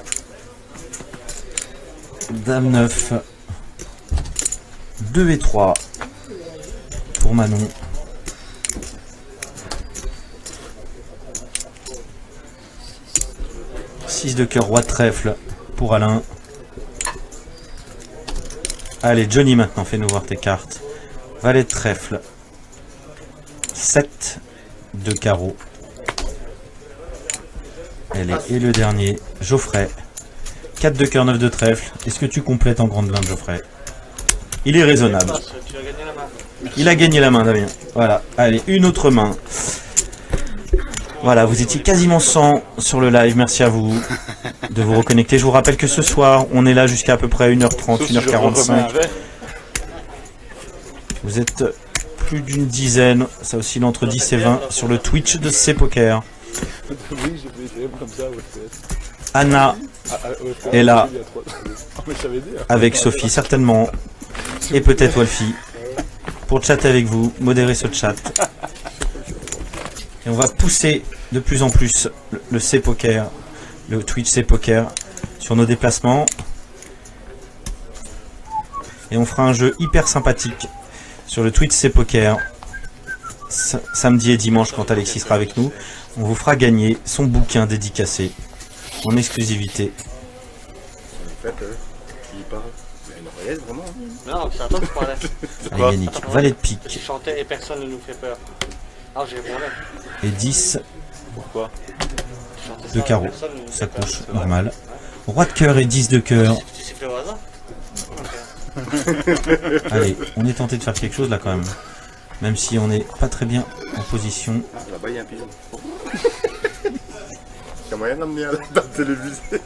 Dame 9. 2 et 3. Pour Manon. De cœur, roi de trèfle pour Alain. Allez, Johnny, maintenant, fais-nous voir tes cartes. Valet de trèfle. 7 de carreau. Allez, et le dernier, Geoffrey. 4 de cœur, 9 de trèfle. Est-ce que tu complètes en grande blinde, Geoffrey? Il est raisonnable. Passe, tu as gagné la main. Il a gagné la main, Damien. Voilà, allez, une autre main. Voilà, vous étiez quasiment 100 sur le live, merci à vous de vous reconnecter. Je vous rappelle que ce soir, on est là jusqu'à à peu près 1h30, Sauf si je 1h45. remets un verre. Vous êtes plus d'une dizaine, ça oscille entre 10 et 20 sur le Twitch de C-Poker. Oui, j'ai fait comme ça, ouais, peut-être. Anna Ouais, est là il y a trois- Oh, mais je savais dire. avec Sophie, certainement, et peut-être Wolfie, pour chatter avec vous, modérer ce chat. Et on va pousser de plus en plus le C-Poker, le Twitch C-Poker, sur nos déplacements. Et on fera un jeu hyper sympathique sur le Twitch C-Poker samedi et dimanche quand Alexis sera avec nous. On vous fera gagner son bouquin dédicacé en exclusivité. En fait, qui parle? Mais une oreillette, vraiment. Non, c'est à toi que je parlais. Allez Yannick, valet de Tu pique chantais et personne ne nous fait peur. Ah, j'ai répondu. et 10 Pourquoi? Tu chantais de ça, carreau, personne ne nous fait ça peur. couche, normal. Roi de cœur et 10 de cœur. Tu siffles au hasard? Allez, on est tenté de faire quelque chose là quand même. Même si on n'est pas très bien en position. Là-bas, il y a un pigeon. Il y a moyen d'emmener à la table télévisée.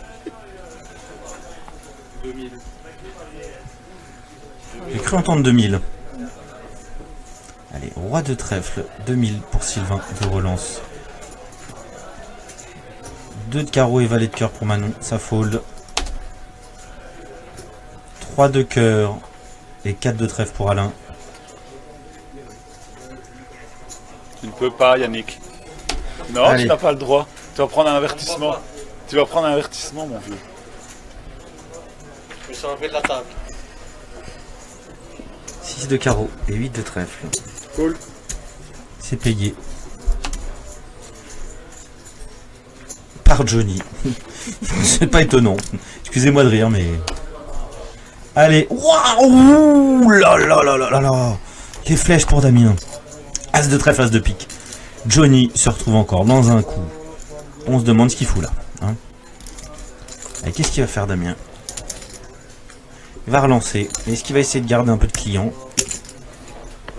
J'ai cru entendre 2000. Allez, roi de trèfle, 2000 pour Sylvain de relance. 2 de carreau et valet de cœur pour Manon, ça fold. 3 de cœur et 4 de trèfle pour Alain. Tu ne peux pas, Yannick. Non, Allez. tu n'as pas le droit. Tu vas prendre un avertissement. Tu vas prendre un avertissement, mon vieux. Je me suis enlevé de la table. 6 de carreau et 8 de trèfle. Cool. C'est payé. Par Johnny. C'est pas étonnant. Excusez-moi de rire, mais... Allez. Waouh là là là là là là. Les flèches pour Damien. As de trèfle, as de pique. Johnny se retrouve encore dans un coup. On se demande ce qu'il fout là. Hein. Allez, qu'est-ce qu'il va faire, Damien? Il va relancer. Est-ce qu'il va essayer de garder un peu de clients?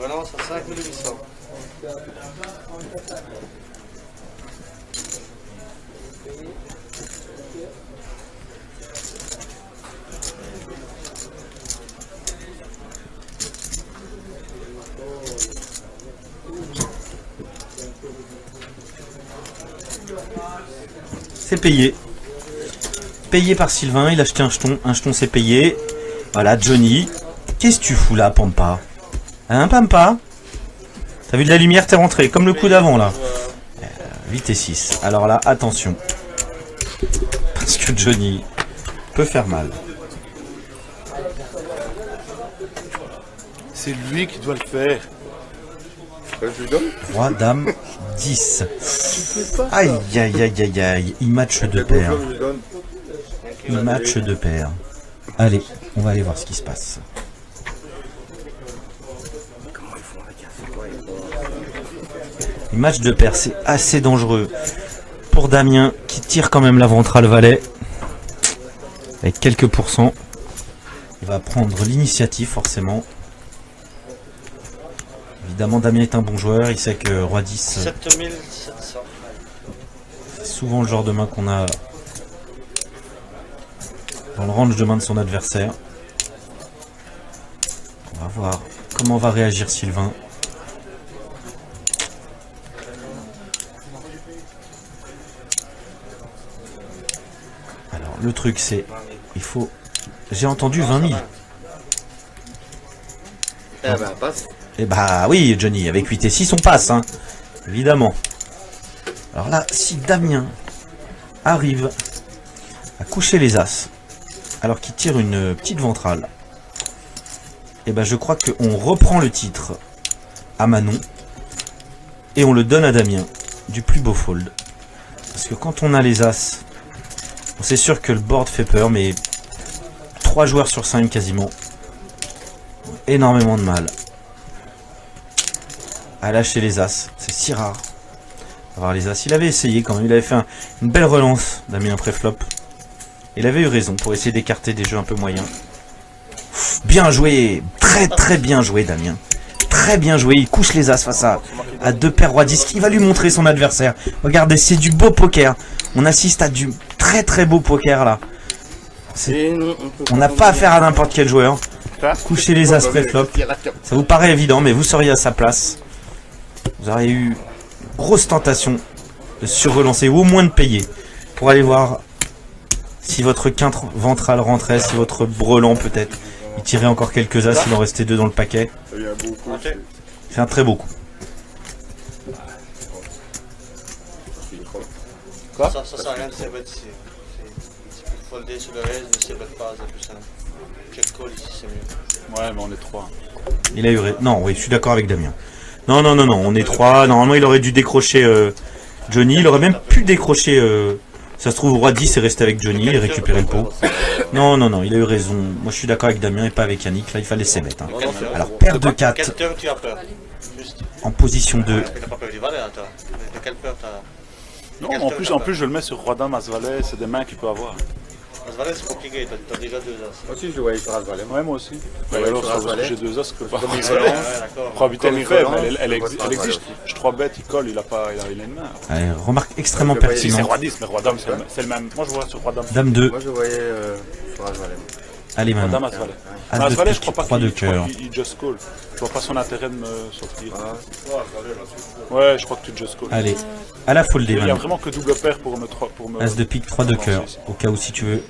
Relance à 5800. C'est payé. Payé par Sylvain, il a acheté un jeton. Un jeton, c'est payé. Voilà, Johnny. Qu'est-ce que tu fous là, Pampa? Hein, Pampa? T'as vu de la lumière, t'es rentré. Comme le coup d'avant, là. 8 et 6. Alors là, attention. Parce que Johnny peut faire mal. C'est lui qui doit le faire. Je lui donne. Roi, dame, 10. Aïe, aïe, aïe, aïe, aïe. Il match de paire. Je lui donne. Il match de paire. Allez, on va aller voir ce qui se passe. Les matchs de paire, c'est assez dangereux pour Damien qui tire quand même la ventrale valet avec quelques pourcents. Il va prendre l'initiative forcément. Évidemment, Damien est un bon joueur. Il sait que roi 10, 7700. c'est souvent le genre de main qu'on a dans le range de main de son adversaire. On va voir comment va réagir Sylvain. Alors le truc c'est, il faut... J'ai entendu 20 000. Eh ben, passe. Et bah oui Johnny, avec 8 et 6 on passe, hein, évidemment. Alors là, si Damien arrive à coucher les as, alors qu'il tire une petite ventrale, et ben je crois qu'on reprend le titre à Manon, et on le donne à Damien, du plus beau fold. Parce que quand on a les as, c'est sûr que le board fait peur, mais 3 joueurs sur 5 quasiment, énormément de mal à lâcher les as. C'est si rare d'avoir les as. Il avait essayé quand même, il avait fait une belle relance, Damien pré-flop. Il avait eu raison pour essayer d'écarter des jeux un peu moyens. Bien joué, très très bien joué Damien. Très bien joué, il couche les as face à 2 paires roi 10 qui va lui montrer son adversaire. Regardez, c'est du beau poker. On assiste à du très très beau poker là. On n'a pas affaire à n'importe quel joueur. Coucher les as pré-flop, ça vous paraît évident, mais vous seriez à sa place. Vous auriez eu une grosse tentation de surrelancer ou au moins de payer pour aller voir si votre quinte ventrale rentrait, si votre brelan peut-être. Il tirait encore quelques as, il en restait 2 dans le paquet. C'est un très beau coup. Quoi? Ça sert à rien de s'ébête ici. Tu peux folder sur le reste, ne s'ébête pas, c'est plus simple. Check call ici, c'est mieux. Ouais, mais on est 3. Il a eu non, oui, je suis d'accord avec Damien. Non, non, non, non, on est 3. Normalement, il aurait dû décrocher Johnny. Il aurait même pu décrocher. Ça se trouve, roi 10 et rester avec Johnny et récupérer le pot. Non, non, non, il a eu raison. Moi, je suis d'accord avec Damien et pas avec Yannick. Là, il fallait ses bêtes. Hein. Alors, paire de 4 Quelle turn tu as peur? Juste. en position 2. Tu n'as pas peur du valet, toi. De quelle peur tu as? Non, mais en plus, je le mets sur roi dame as valet. C'est des mains qu'il peut avoir. As valet, c'est compliqué, tu as déjà 2 as. Moi aussi, je le voyais sur As-Valet. Ouais, moi aussi. Ouais, Alors, sur As-Valet. j'ai 2 as que par Comme il as valet. relance. Ouais, d'accord. Probabilité Comme elle est il faible, relance, elle ouais, existe. Elle existe. Je 3 bêtes, il colle, il a une main. Allez, remarque extrêmement Ouais, Si c'est pertinente. roi 10, mais roi dame, c'est le même. Moi, je vois sur roi dame. Dame 2. Moi, je le voyais sur As-Valet. Allez maintenant. Madame As-Valet. As de As-Valet, je pique, crois pas 3 de qu'il je crois cœur. qu'il just call. Je vois pas son intérêt de me sortir. Ouais, je crois que tu just call. Allez, à la foldée Il y a maintenant. vraiment que double paire pour me... As de pique, 3 de cœur. ici. Au cas où si tu veux,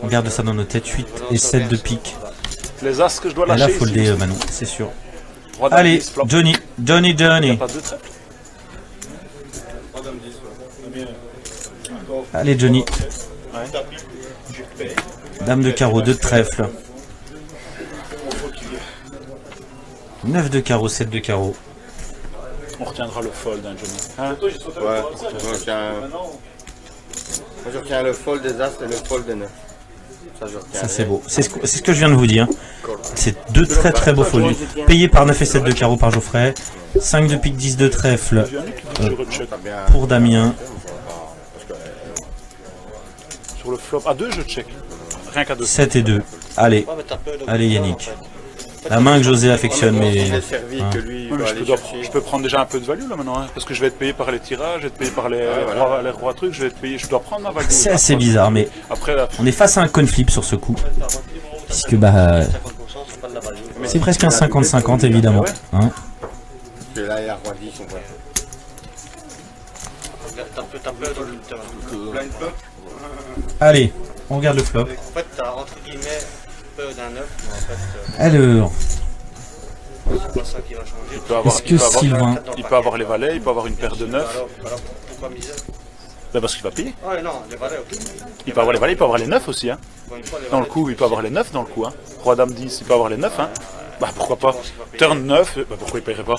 on garde ça dans nos têtes. 8 et 7 de pique. Les as que je dois À la lâcher foldée ici. Manon, c'est sûr. Roi dame Allez, 10, flop. Johnny. Il y a pas de trèfle. Allez Johnny. Ouais. Dame de carreau, 2 de trèfle. 9 de carreau, 7 de carreau. On retiendra le fold, hein, Johnny. Hein? Ouais, moi je retiens le fold des as et le fold des 9. Ça je retiens. Ça c'est beau. C'est ce que je viens de vous dire. C'est deux très très beaux foldés. Payés par 9 et 7 de carreau par Geoffrey. 5 de pique, 10 de trèfle Je recheck. pour Damien. Sur le flop. À 2, je check. Rien qu'à 2. 7 et 2. Allez, Ouais, mais t'as peur de allez comprendre, Yannick. en fait. La main que José affectionne, Il mais est servi que lui il Oui, mais doit je, aller peux, chercher. je peux prendre déjà un peu de value là maintenant, hein, parce que je vais être payé par les tirages, je vais être payé par les, les rois trucs, je vais être payé, je dois prendre ma value. c'est assez bizarre. Mais Après, là, on est face à un coin flip sur ce coup. Puisque bah, 50%, c'est pas de la value. c'est presque un 50-50 évidemment. Hein. Parce que là il y a roi 10 on voit. T'as peur de le Blind flop. Allez, on regarde le flop. En fait, t'as entre guillemets peur d'un 9, mais en fait, Alors, c'est pas ça qui va changer. peut avoir- est-ce que Sylvain... il peut avoir les valets, il peut avoir une paire de 9, Alors, pourquoi miser? ben parce qu'il va payer. Ouais, non, les valets, ok. Il peut avoir les valets, il peut avoir les 9 aussi. Hein. Encore une fois, les Dans le valets, coup, il peut avoir les 9 dans le coup. Hein. Roi dame 10, il peut avoir les 9. Hein. Bah pourquoi pas. Turn 9, bah pourquoi il paierait pas.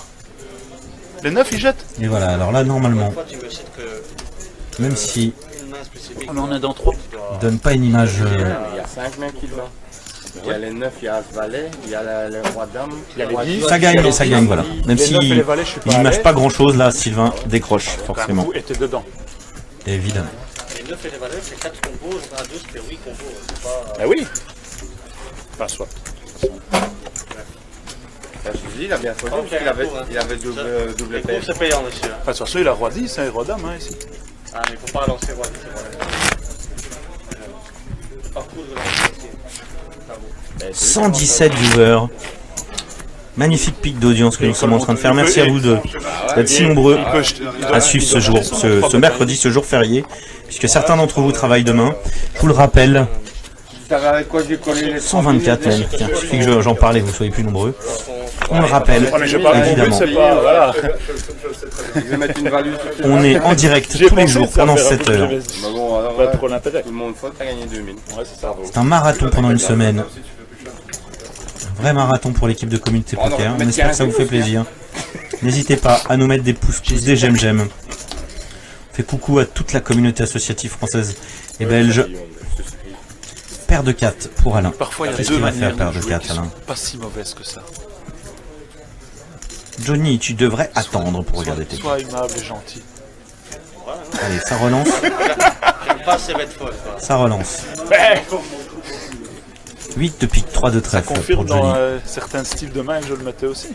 Les 9, il jette. Et voilà, alors là normalement, Toi, tu me cites que même si une main spécifique. On en est dans 3. il donne pas une image... Il y a 5 mains qui le vendent. Il y a les 9, il y a as valet, il y a le roi dame, il y a les 10. Ça gagne, voilà. Même Les si 9 et les valets, je suis pas il à n'image l'aise. pas grand chose, là, Sylvain décroche, Un forcément. coup était dedans. Évidemment. Les 9 et les valets, c'est 4 combos, à 2, c'est 8 combos. C'est pas. Ah oui. Pas soit. Je vous dis, il a bien foldé parce qu'il avait double Les paire. cours, c'est payant, monsieur. Enfin, de toute façon, il a roi 10 hein, et roi dame hein, ici. Ah, mais faut pas relancer, ouais, c'est vrai. Le parcours de la 117 viewers. Magnifique pic d'audience que nous sommes en train de faire. Merci à vous d'être si nombreux à suivre ce jour, ce mercredi, ce jour férié, puisque certains d'entre vous travaillent demain. Je vous le rappelle, Tu savais avec quoi j'ai collé les 124 même. Tiens, il suffit que j'en parle et que vous soyez plus nombreux. On le rappelle, Ouais, mais j'ai pas mon but, évidemment. c'est pas. Voilà. Je vais mettre une value sur tout. On est en direct J'ai tous les pensé jours de ça pendant faire un 7 truc, heures. j'avais Bah bon, alors, pas trop l'intérêt. tout le monde faute, t'as gagné 2000. Ouais, c'est ça. C'est un marathon pendant une semaine. Un vrai marathon pour l'équipe de Communauté Poker. On espère que ça vous fait plaisir. N'hésitez pas à nous mettre des pouces, des j'aime. On fait coucou à toute la communauté associative française et belge. Paire de 4 pour Alain. Parfois, il y a Qu'est-ce deux qu'il va manières faire, paire de de jouer 4, qui sont Alain? pas si mauvaises que ça. Johnny, tu devrais attendre pour regarder tes Sois aimable et gentil. Allez, ça relance, J'aime pas ces bêtes folles, quoi. ça relance. 8 de pique, 3 de Ça trèfle confirme pour Johnny. dans certains styles de main que je le mettais aussi.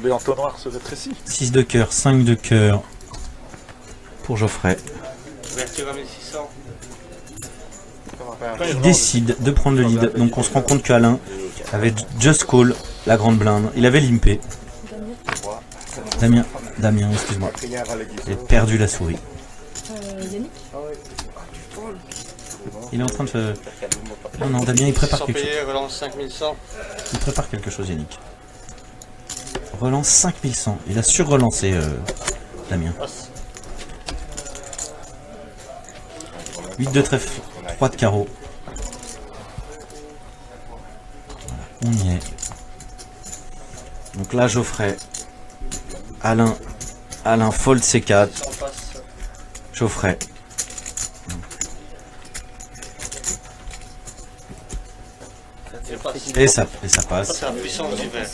Mais entonnoir se rétrécit. 6 de cœur, 5 de cœur pour Geoffrey. Ouverture à 1600. Il décide de prendre le lead. Donc on se rend compte qu'Alain avait just call la grande blinde. Il avait limpé. Damien, excuse-moi. Il a perdu la souris. Yannick. Il est en train de faire... Non, Damien, il prépare Sans quelque chose. payer, relance 5100. Il prépare quelque chose, Yannick. Relance 5100. Il a sur-relancé, Damien. As. 8 de trèfle, 3 de carreau. Voilà, on y est. Donc là, Geoffrey. Alain fold C4. Sans passe. Geoffrey. C'est pas si. Et ça Ça, passe. c'est la puissance du verre.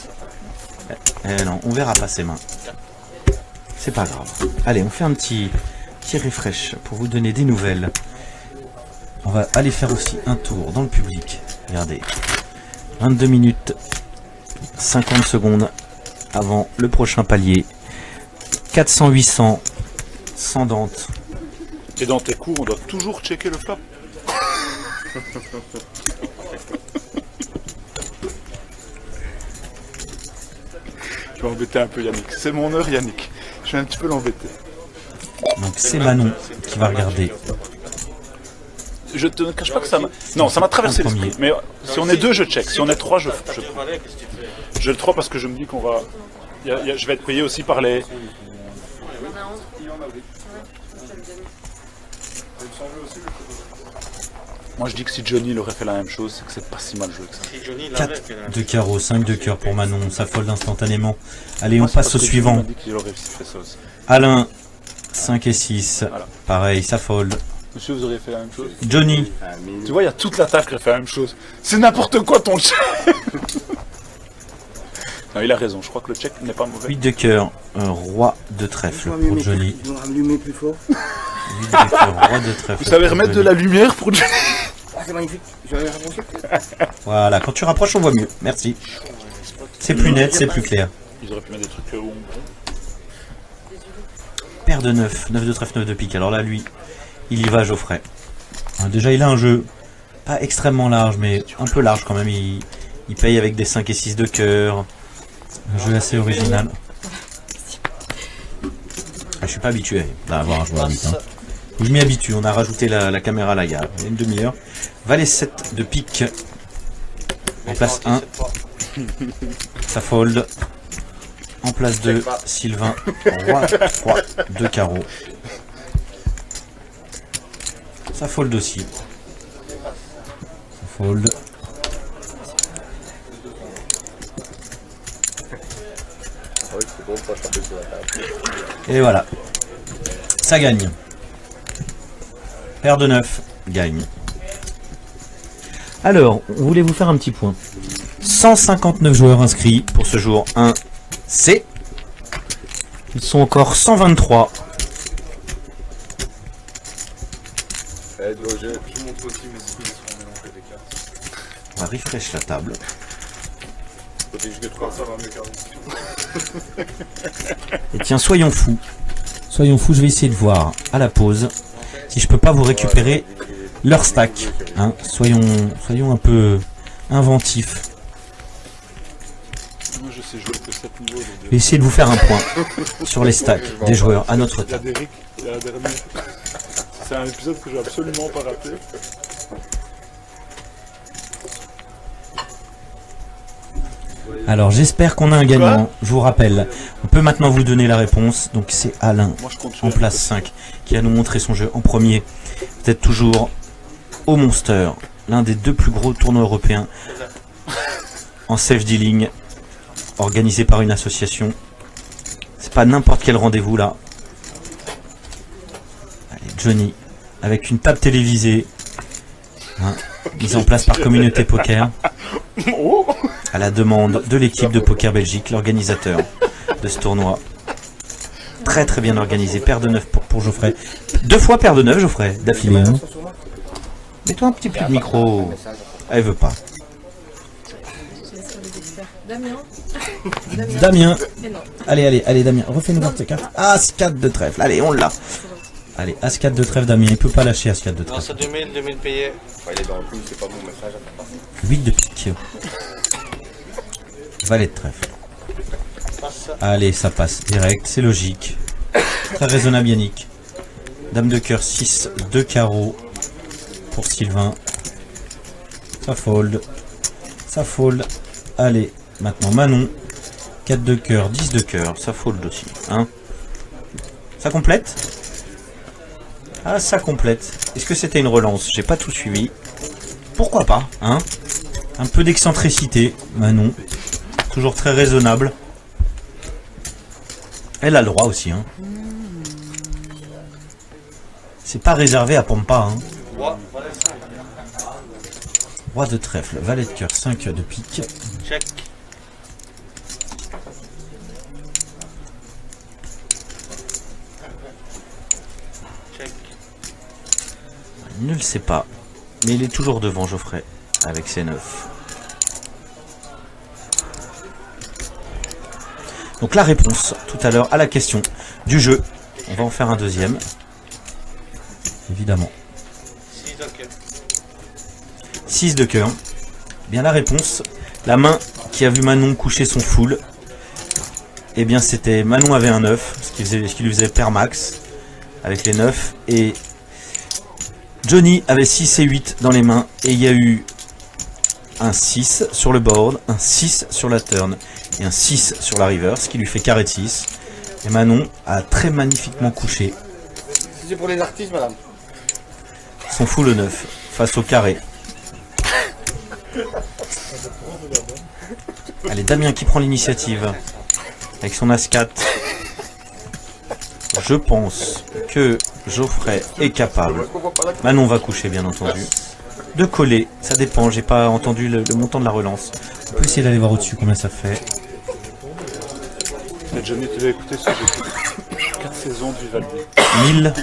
Eh non, on verra pas ses mains. C'est pas grave. Allez, on fait un petit refresh pour vous donner des nouvelles. On va aller faire aussi un tour dans le public. Regardez. 22 minutes 50 secondes avant le prochain palier. 400-800 sans dente. Et dans tes cours, on doit toujours checker le flop. Je vais embêter un peu Yannick. C'est mon heure Yannick. Je vais un petit peu l'embêter. Donc c'est Manon qui va regarder. Je te cache pas que ça m'a... Non, ça m'a traversé Un premier. l'esprit. Mais si on est deux, je check. Si on est trois, je le 3 parce que je me dis qu'on va... je vais être payé aussi par les... Moi je dis que si Johnny il aurait fait la même chose, c'est que c'est pas si mal joué que ça. 4 de carreau, 5 de cœur pour Manon, ça fold instantanément. Allez, on Moi, c'est passe parce au que suivant. Johnny m'a dit qu'il aurait fait ça aussi. Alain, 5 et 6. Voilà. Pareil, ça fold. Monsieur, vous auriez fait la même chose? Johnny, Tu vois, il y a toute la table qui a fait la même chose. C'est n'importe quoi ton check. Non, il a raison, je crois que le check n'est pas mauvais. 8 de cœur, roi de trèfle pour Johnny. Ils vont allumer plus fort. 8 de cœur, roi de trèfle. Vous savez pour remettre de Johnny. la lumière pour Johnny? Ah, c'est magnifique. Je vais rapprocher. Voilà, quand tu rapproches, on voit mieux. Merci. C'est plus net, c'est plus clair. Ils auraient pu mettre des trucs où Paire de 9, 9 de trèfle, 9 de pique. Alors là, lui, il y va, Geoffrey. Déjà, il a un jeu pas extrêmement large, mais un peu large quand même. Il paye avec des 5 et 6 de cœur. Un jeu assez original. Je suis pas habitué à avoir un joueur à 8. Hein. Je m'y habitue, on a rajouté la caméra là il y a une demi-heure. Valet 7 de pique. En place 1. Ça fold. En place 2, Sylvain. Roi 3 de carreau. Ça fold aussi. Ça fold. Et voilà. Ça gagne. Paire de 9 gagne. Alors, on voulait vous faire un petit point. 159 joueurs inscrits pour ce jour 1C. Ils sont encore 123. On va refresh la table. Et tiens, soyons fous. Soyons fous, je vais essayer de voir à la pause si je peux pas vous récupérer leur stack. Hein. Soyons un peu inventifs. Moi je sais jouer que 7 niveaux. Je vais essayer de vous faire un point sur les stacks des joueurs à notre Il y a table. Derek, il y a la dernière. C'est un épisode que je vais absolument pas rater. Alors j'espère qu'on a un gagnant. Je vous rappelle, on peut maintenant vous donner la réponse. Donc c'est Alain Moi je compte sur en place 5 qui a nous montré son jeu en premier. Vous êtes toujours au Monster, l'un des deux plus gros tournois européens en self-dealing organisé par une association. C'est pas n'importe quel rendez-vous là. Allez, Johnny avec une table télévisée, hein, mise en place par Communauté Poker à la demande de l'équipe de Poker Belgique, l'organisateur de ce tournoi. Très très bien organisé. Paire de 9 pour Geoffrey. 2 fois paire de 9 Geoffrey d'affilée. Hein. Mets-toi un petit peu de micro. Elle veut pas. Damien. Damien. Et non. Allez Damien, refais-nous voir tes cartes. As-4 de trèfle. Allez, on l'a. Allez, As-4 de trèfle Damien. Il peut pas lâcher As-4 de Grâce trèfle. à 2000 payés. Il est dans le coup, c'est pas mon message à faire passer. 8 de pique. Valet de trèfle. Allez, ça passe direct, c'est logique. Très raisonnable Yannick. Dame de cœur 6 de carreau pour Sylvain. Ça fold. Ça fold. Allez, maintenant Manon. 4 de cœur, 10 de cœur. Ça fold aussi. Hein. Ça complète? Ah, ça complète. Est-ce que c'était une relance? J'ai pas tout suivi. Pourquoi pas, hein? Un peu d'excentricité, Manon. Toujours très raisonnable. Elle a le droit aussi, hein. C'est pas réservé à Pampa, hein. Roi de trèfle, valet de cœur, 5 de pique. Check. Check. Il ne le sait pas, mais il est toujours devant Geoffrey, avec ses 9. Donc la réponse, tout à l'heure, à la question du jeu. On va en faire un deuxième. Évidemment. 6 de cœur. 6 de cœur. Bien la réponse, la main qui a vu Manon coucher son full. eh bien c'était Manon avait un 9, ce qui lui faisait pair max avec les 9, et Johnny avait 6 et 8 dans les mains, et il y a eu un 6 sur le board, un 6 sur la turn et un 6 sur la river, ce qui lui fait carré de 6. Et Manon a très magnifiquement couché C'est pour les artistes, madame. son full 9 face au carré. Allez, Damien qui prend l'initiative avec son As-4. Je pense que Geoffrey est capable, Manon va coucher bien entendu, de coller, ça dépend, j'ai pas entendu le montant de la relance. On peut essayer d'aller voir au-dessus combien ça fait. Mais Johnny, tu l'as écouté sur 4 saisons du Vivaldi. 1000,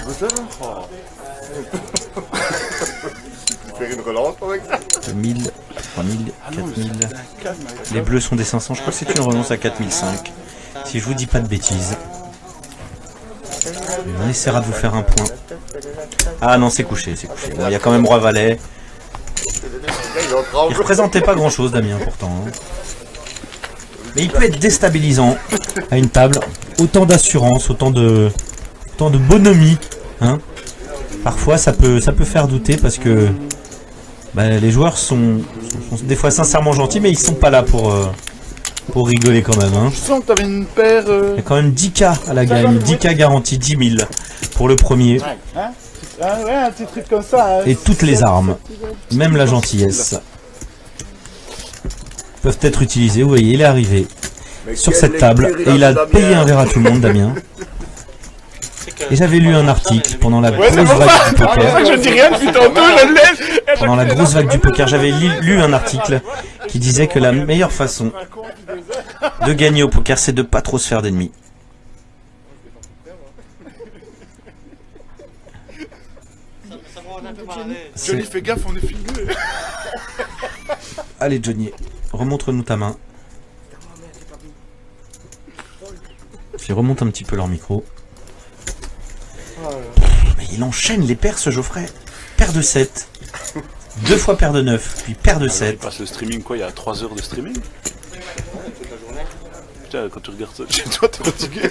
Faire une relance avec ça. 2000, 3000, Ah non, 4000. c'est un calme avec Les bleus sont des 500, je crois que c'est une relance à 4005. Si je vous dis pas de bêtises. On essaiera de vous faire un point. Ah non, c'est couché, c'est couché. Bon, il y a quand même Roi-Valet. Il représentait pas grand chose, Damien, pourtant. Hein. Mais il peut être déstabilisant à une table. Autant d'assurance, autant de bonhomie. Hein. Parfois, ça peut faire douter parce que les joueurs sont des fois sincèrement gentils, mais ils sont pas là pour rigoler quand même. Hein. Je sens que t'avais une paire. Il y a quand même 10K à la gagne, 10K garantie, 10 000 pour le premier. Hein ouais, un petit truc comme ça. Hein. Et toutes les armes, même la gentillesse, peuvent être utilisées. Vous voyez, il est arrivé sur cette table et il a payé un verre à tout le monde, Damien. Et j'avais lu un article pendant la grosse vague du poker. Je dis rien depuis tantôt, je le laisse. Pendant la grosse vague du poker, j'avais lu un article qui disait que la meilleure façon de gagner au poker, c'est de pas trop se faire d'ennemis. Johnny, fais gaffe, on est filmé. Allez Johnny, remontre-nous ta main. Puis remonte un petit peu leur micro. Mais il enchaîne les paires ce Geoffrey. Paire de 7. 2 fois paire de 9, puis paire de Il 7. passe le streaming quoi, il y a 3 heures de streaming. Putain, quand tu regardes ça chez toi, t'es fatigué.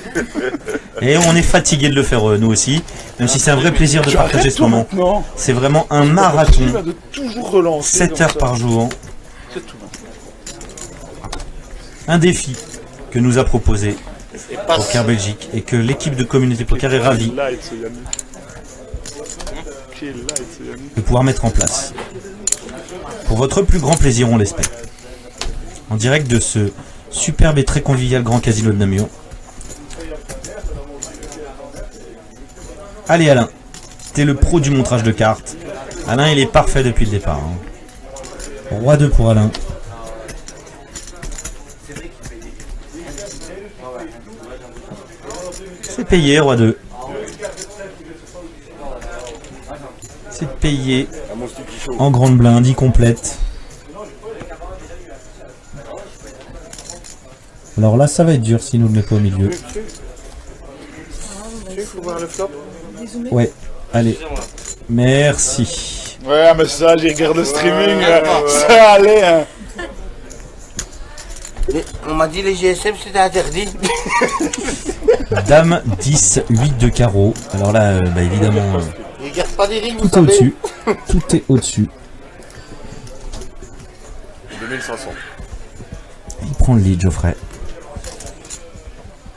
Et on est fatigué de le faire nous aussi. Même si c'est un vrai plaisir de partager ce moment. Maintenant. C'est vraiment un Tu marathon. vas de toujours relancer. 7 comme heures ça. par jour. C'est tout. Un défi que nous a proposé Poker Belgique et que l'équipe de Communauté Poker est ravie Light, ce Yannick. Quel light, ce Yannick. de pouvoir mettre en place. Pour votre plus grand plaisir, on l'espère. En direct de ce superbe et très convivial grand casino de Namur. Allez Alain, t'es le pro du montrage de cartes. Alain, il est parfait depuis le départ. Hein. Roi 2 pour Alain. C'est payé, Roi 2. C'est payé en grande blinde, complète. Alors là, ça va être dur si nous ne le mettons pas au milieu. Il faut voir le flop. Ouais, allez. Merci. Ouais, mais ça, j'ai regardé le streaming. Ça allait, hein. On m'a dit les GSM c'était interdit. Dame 10, 8 de carreau. Alors là, évidemment, Ils gardent pas des rings, vous tout est savez. au-dessus. Tout est au-dessus. 2500. Il prend le lead, Geoffrey.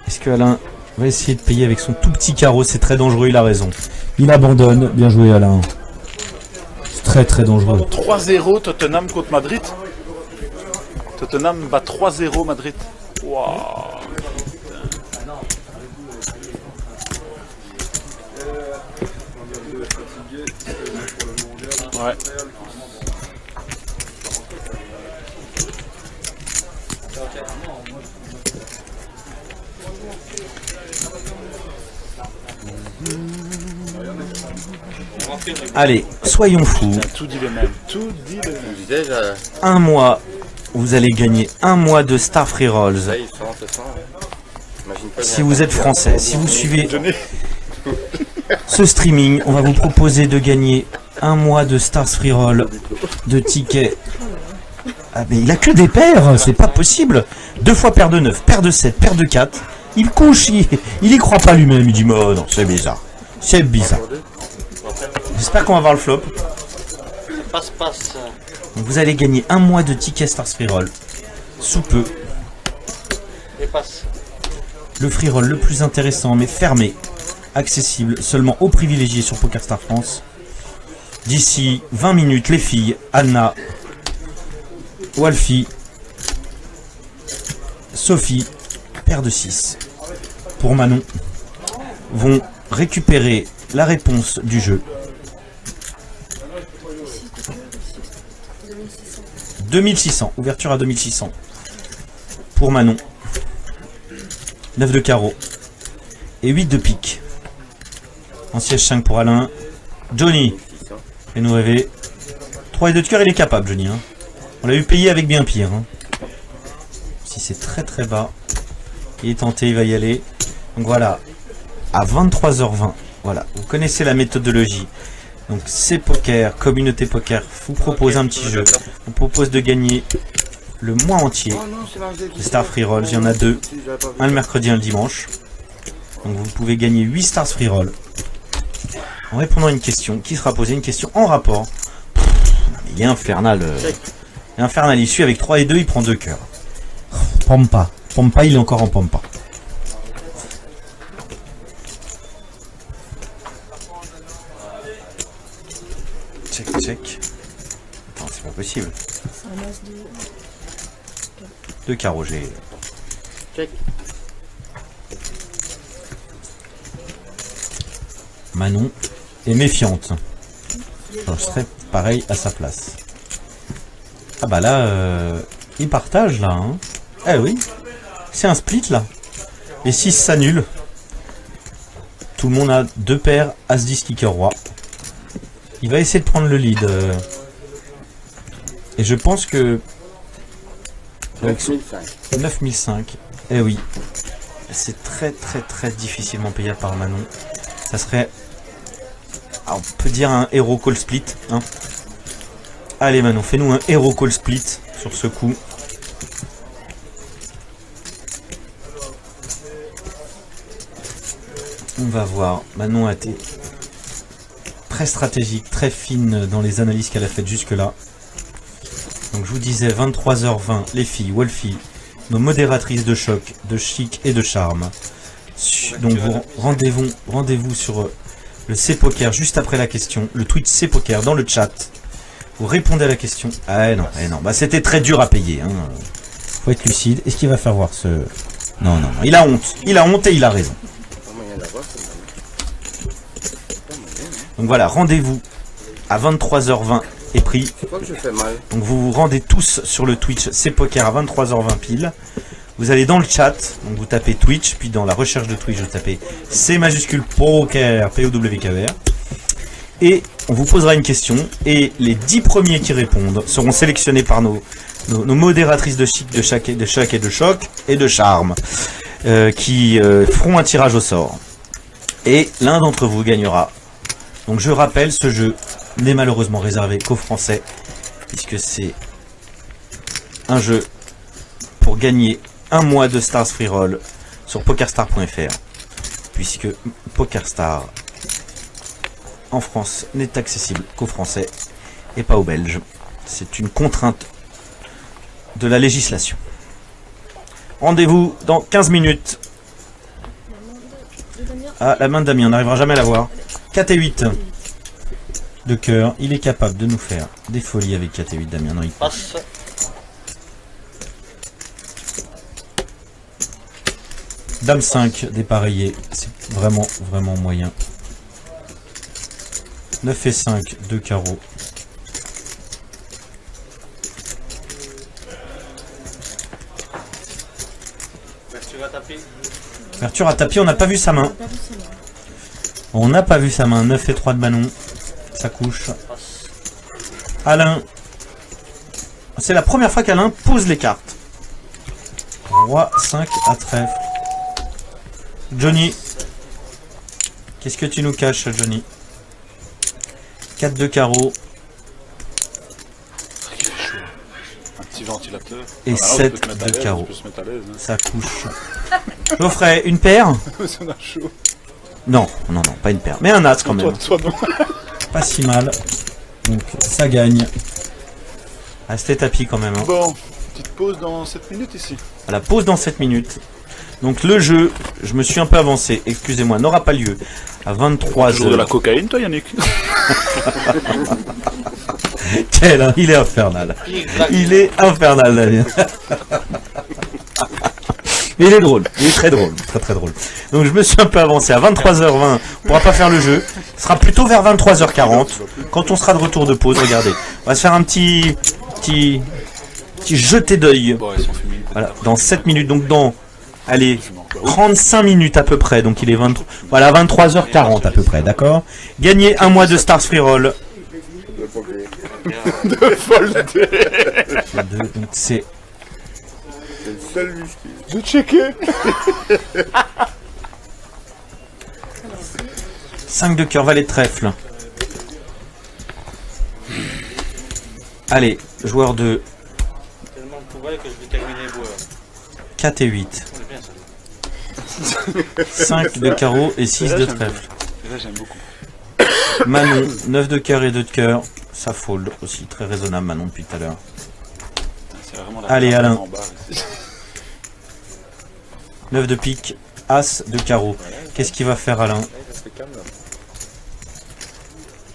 Est-ce que Alain va essayer de payer avec son tout petit carreau? C'est très dangereux, il a raison. Il abandonne. Bien joué, Alain. C'est très très dangereux. 3-0 Tottenham contre Madrid. Tottenham bat 3-0 Madrid. Waouh. Ouais. Allez, soyons fous. Tout dit les mêmes. Tout dit les mêmes. Je disais, Un mois, vous allez gagner un mois de Star Free Rolls. ça y est, 100, c'est 100. Imagine pas Si bien. vous êtes français, si vous suivez Johnny. ce streaming, on va vous proposer de gagner un mois de Stars Free Roll de tickets. Ah mais il a que des paires, c'est pas possible. 2 fois paire de 9, paire de 7, paire de 4. Il couche, il y croit pas lui-même. Il dit, oh non, c'est bizarre. C'est bizarre. J'espère qu'on va voir le flop. Passe. Donc vous allez gagner un mois de tickets Stars Free Roll. Sous peu. Et passe. Le free roll le plus intéressant, mais fermé. Accessible seulement aux privilégiés sur PokerStars France. D'ici 20 minutes, les filles, Anna, Walfie, Sophie, paire de 6, pour Manon, vont récupérer la réponse du jeu. 2600, ouverture à 2600. Pour Manon. 9 de carreau. Et 8 de pique. En siège 5 pour Alain. Johnny. Et nous rêver. 3 et 2 de cœur, il est capable, Johnny. Hein. On l'a eu payé avec bien pire. Hein. Si c'est très très bas. Il est tenté, il va y aller. Donc voilà. À 23h20. Voilà. Vous connaissez la méthodologie. Donc c'est poker, communauté poker. Vous propose un petit jeu. On propose de gagner le mois entier. Les Stars Free Roll. Il y en a 2. Un le mercredi, un le dimanche. Donc vous pouvez gagner 8 Stars Free Roll. En répondant à une question qui sera posée, une question en rapport. Il est infernal. Il est infernal. Il suit avec 3 et 2, il prend 2 cœurs. Pampa. Pampa, il est encore en Pampa. Check. Attends, c'est pas possible. C'est un as de... 2 carreaux, j'ai... Check. Manon est méfiante. Alors, je serais pareil à sa place. Ah bah là, il partage là. Hein. Eh oui, c'est un split là. Les 6 s'annulent. Tout le monde a 2 paires, As-10, Kicker, Roi. Il va essayer de prendre le lead. Et je pense que... 9005. Eh oui. C'est très difficilement payable par Manon. Ça serait... on peut dire un hero call split. Hein. Allez Manon, fais-nous un hero call split sur ce coup. On va voir. Manon a été très stratégique, très fine dans les analyses qu'elle a faites jusque-là. Donc je vous disais 23h20, les filles, Wolfie, nos modératrices de choc, de chic et de charme. Donc vous rendez-vous sur le C-Poker juste après la question, le Twitch C-Poker dans le chat. Vous répondez à la question. Ah non, bah c'était très dur à payer. Hein. Faut être lucide. Est-ce qu'il va faire voir ce... Non, il a honte. Il a honte et il a raison. Donc voilà, rendez-vous à 23h20 est pris. Donc vous vous rendez tous sur le Twitch C-Poker à 23h20 pile. Vous allez dans le chat, donc vous tapez Twitch, puis dans la recherche de Twitch, vous tapez C majuscule Poker, P-O-W-K-E-R. Et on vous posera une question, et les 10 premiers qui répondent seront sélectionnés par nos modératrices de chic, de choc et de charme, qui feront un tirage au sort. Et l'un d'entre vous gagnera. Donc je rappelle, ce jeu n'est malheureusement réservé qu'aux Français, puisque c'est un jeu pour gagner un mois de Stars Free Roll sur PokerStar.fr, puisque PokerStar en France n'est accessible qu'aux Français et pas aux Belges. C'est une contrainte de la législation. Rendez-vous dans 15 minutes. Ah, la main de Damien, on n'arrivera jamais à la voir. 4 et 8 de cœur. Il est capable de nous faire des folies avec 4 et 8, Damien. Non, il passe. Dame 5 dépareillé, c'est vraiment moyen. 9 et 5, 2 carreaux. Ouverture à tapis, on n'a pas vu sa main. On n'a pas vu sa main. 9 et 3 de Manon. Ça couche. Alain. C'est la première fois qu'Alain pose les cartes. Roi 5 à trèfle. Johnny. Qu'est-ce que tu nous caches, Johnny? 4 de carreau. Un petit ventilateur. Et voilà, 7 de carreau. Hein. Ça couche. Geoffrey, une paire? C'est un chaud. Non, non, non, pas une paire. Mais un as quand même. Toi non. Pas si mal. Donc ça gagne. Restez tapis quand même. Hein. Bon, petite pause dans 7 minutes ici. À la pause dans 7 minutes. Donc le jeu, je me suis un peu avancé, excusez-moi, n'aura pas lieu à 23h. Toujours de la cocaïne toi Yannick? Quel, hein, il est infernal. Il est infernal, Damien. Il est drôle, il est très drôle, très très drôle. Donc je me suis un peu avancé à 23h20, on pourra pas faire le jeu. Ce sera plutôt vers 23h40, quand on sera de retour de pause, regardez. On va se faire un petit jeté d'œil. Bon, ils sont fumés. Voilà, dans 7 minutes, donc dans, allez, 35 minutes à peu près, donc il est 23, voilà, 23h40 à peu près, d'accord? Gagner un mois de Stars Free Roll. De folder. Donc c'est C'est le seul whisky. De checker. 5 de cœur, valet de trèfle. Allez, joueur de Tellement de poubelles que je vais terminer les bois. 4 et 8. C'est bien ça. 5 de carreau et 6 de trèfle. Là j'aime beaucoup. Manon, 9 de cœur et 2 de cœur. Ça fold aussi, très raisonnable Manon depuis tout à l'heure. C'est vraiment la Allez, Alain. en bas, ici. 9 de pique, As de carreau. Qu'est-ce qu'il va faire Alain? C'est calme là.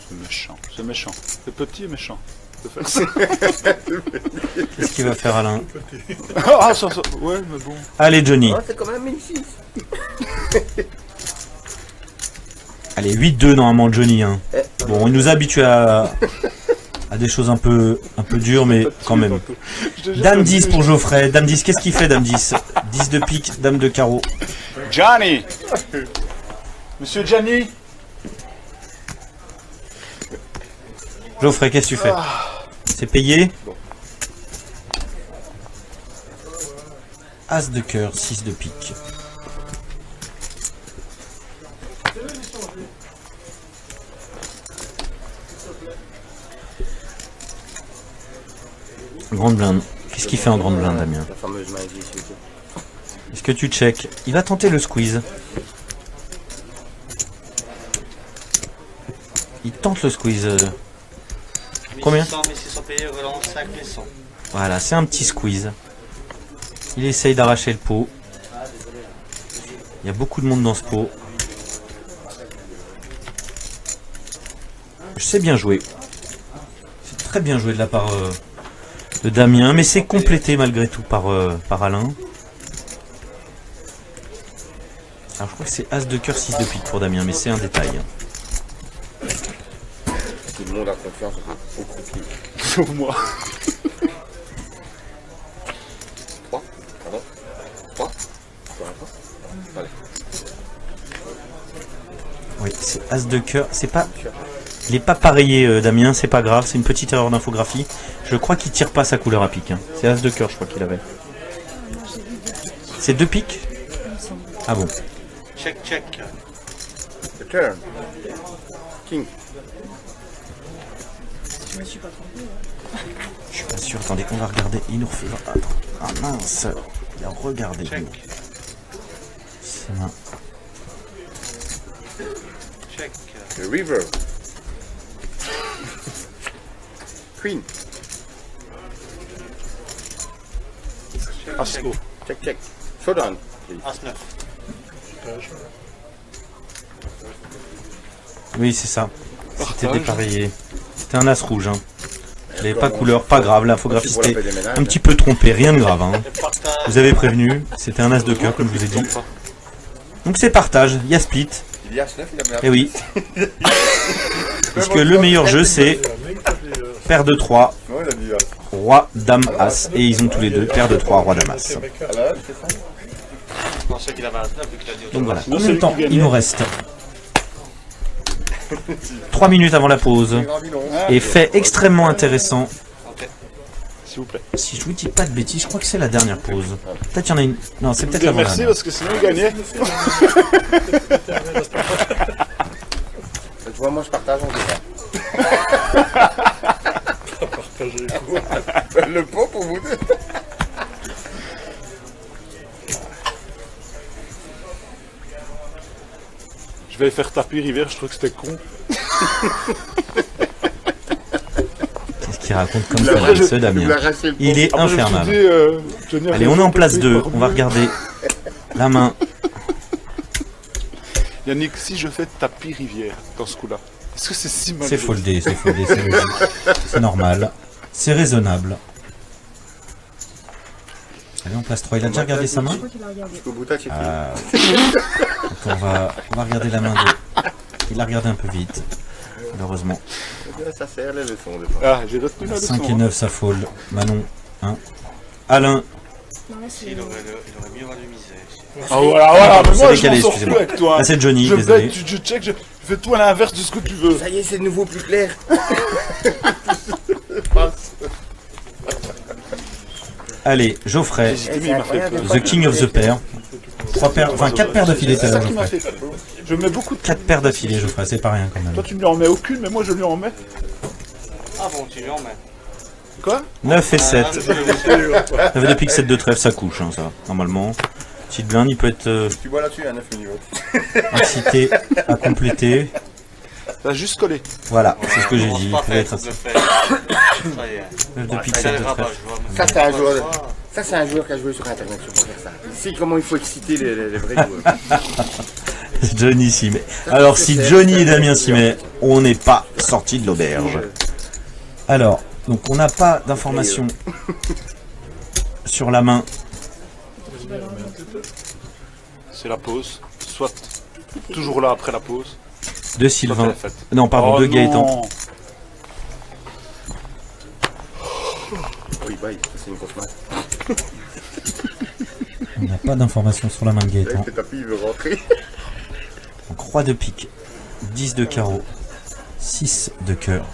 C'est méchant, c'est méchant. C'est petit et méchant. Qu'est-ce qu'il va faire Alain? Ah ça, ouais mais bon. Allez Johnny. Oh, c'est quand même 1006. Allez, 8-2 normalement Johnny. Hein. Bon, il nous a habitués à des choses un peu dures, mais quand même. Dame 10 pour Geoffrey. Dame 10, qu'est-ce qu'il fait Dame 10? 10 de pique, Dame de carreau. Johnny. Monsieur Johnny. Geoffrey, qu'est-ce que tu fais? C'est payé? As de cœur, 6 de pique. Grande blinde. Qu'est-ce qu'il fait en grande blinde, Damien? La fameuse magie, s'il vous plaît. Est-ce que tu check? Il va tenter le squeeze. Il tente le squeeze. Combien? 1600 payés, relance 5100. Voilà, c'est un petit squeeze. Il essaye d'arracher le pot. Il y a beaucoup de monde dans ce pot. Je sais bien jouer. C'est très bien joué de la part de Damien, mais c'est complété malgré tout par Alain. Alors je crois que c'est As de cœur, 6 de pique pour Damien, mais c'est un détail. Tout le monde a confiance au croupier. Sauf moi. 3, pardon. 3. Allez. Oui, c'est As de cœur. C'est pas. Il est pas pareillé, Damien, c'est pas grave, c'est une petite erreur d'infographie. Je crois qu'il tire pas sa couleur à pique. Hein. C'est As de cœur, je crois qu'il avait. C'est 2 piques? Ah bon. Check, check. The turn. King. Je me suis pas trompé. Je suis pas sûr, attendez, on va regarder. Il nous refait. Attends. Ah mince. Il a regardé. Check. C'est un. Check. The river. Queen. Asco. Check, check. Showdown, please. As 9. Oui, c'est ça. C'était dépareillé. C'était un as rouge. Hein. Il n'avait pas couleur, pas grave. L'infographie Pour la c'était paix des ménages. un petit peu trompé, rien de grave. Hein. Le partage. Vous avez prévenu, c'était un as de cœur, comme je vous ai dit. Donc c'est partage, il y a split. Il y a 9, il a Et oui. Parce que le meilleur jeu c'est paire de 3, Non, il a dit As. roi, dame, as. Et ils ont tous les deux paire de 3, roi, dame, as. Alors, c'est ça. Je pensais qu'il avait As 9 vu qu'il a dit autre Donc voilà, Sinon, combien de c'est temps lui qui gagnait. il nous reste? 3 minutes avant la pause. Grand bilan. Et fait extrêmement intéressant. Ok. S'il vous plaît. Si je vous dis pas de bêtises, je crois que c'est la dernière pause. Peut-être qu'il y en a une. Non, c'est peut-être Bien, la merci dernière. parce que sinon il gagnait. Tu vois, moi je partage en deux. Partagez quoi? Le pot pour vous deux. Je vais faire tapis rivière, je trouve que c'était con. Qu'est-ce qu'il raconte comme ça, ce Damien? Il est Après, je me suis infernal. dit, Johnny a Allez, fait on est en place tapis 2. par On va nous. regarder la main. Yannick, si je fais tapis rivière dans ce coup-là, est-ce que c'est si mal? C'est foldé, c'est logique. C'est normal. C'est raisonnable. Allez, en place 3. Il a déjà regardé sa main? Je crois qu'il a regardé. Au bout de checké. Ah. Donc on va regarder la main de... Il a regardé un peu vite, malheureusement. Ça sert les leçons des fois. Ah, j'ai retenu la leçon. 5 et 9, ça fold. Manon, 1. Alain, Non, là, c'est. Il aurait mieux randomisé. Ah voilà, mais C'est moi décalé, je m'en sors excusez-moi. plus avec toi. Ah, c'est Johnny, je désolé. bête, tu check, je fais tout à l'inverse de ce que tu veux. Ça y est, c'est de nouveau plus clair. allez, Geoffrey, Mais il m'a fait peur. The King of the Pair. 4 paires d'affilée tout à C'est ça l'heure, qui m'a Geoffrey. fait peur. Je mets beaucoup de... 4 paires d'affilée, Geoffrey, c'est pas rien quand même. Toi tu ne lui en mets aucune, mais moi je lui en mets. Ah bon, tu lui en mets. Quoi? 9 et 7. Ah, Ça fait depuis que 7 de trèfle, ça couche, hein, ça, normalement. Petite blind, il peut être Tu vois là-dessus, à 9 minutes. incité à compléter. T'as juste collé. Voilà, c'est ce que j'ai on dit. va Il peut pas être faire, incité. Ça y est. Depuis que Ça 7 de ira pas, trèfle. je vois. Ça, c'est un joueur. Ça, c'est un joueur qui a joué sur Internet. Je peux faire ça. Il sait comment il faut exciter les vrais joueurs. Johnny Simet. Alors, si Johnny et Damien Simet, on n'est pas sorti de l'auberge. Alors, donc on n'a pas d'informations sur la main. C'est la pause. Soit toujours là après la pause. De Soit Sylvain. elle est faite. Non, pardon, Oh de non. Gaëtan. Oui, bye. Ça, c'est une grosse main. On n'a pas d'informations sur la main de Gaëtan. Avec le tapis, il veut rentrer. Donc, roi de pique, 10 de carreau, 6 de cœur.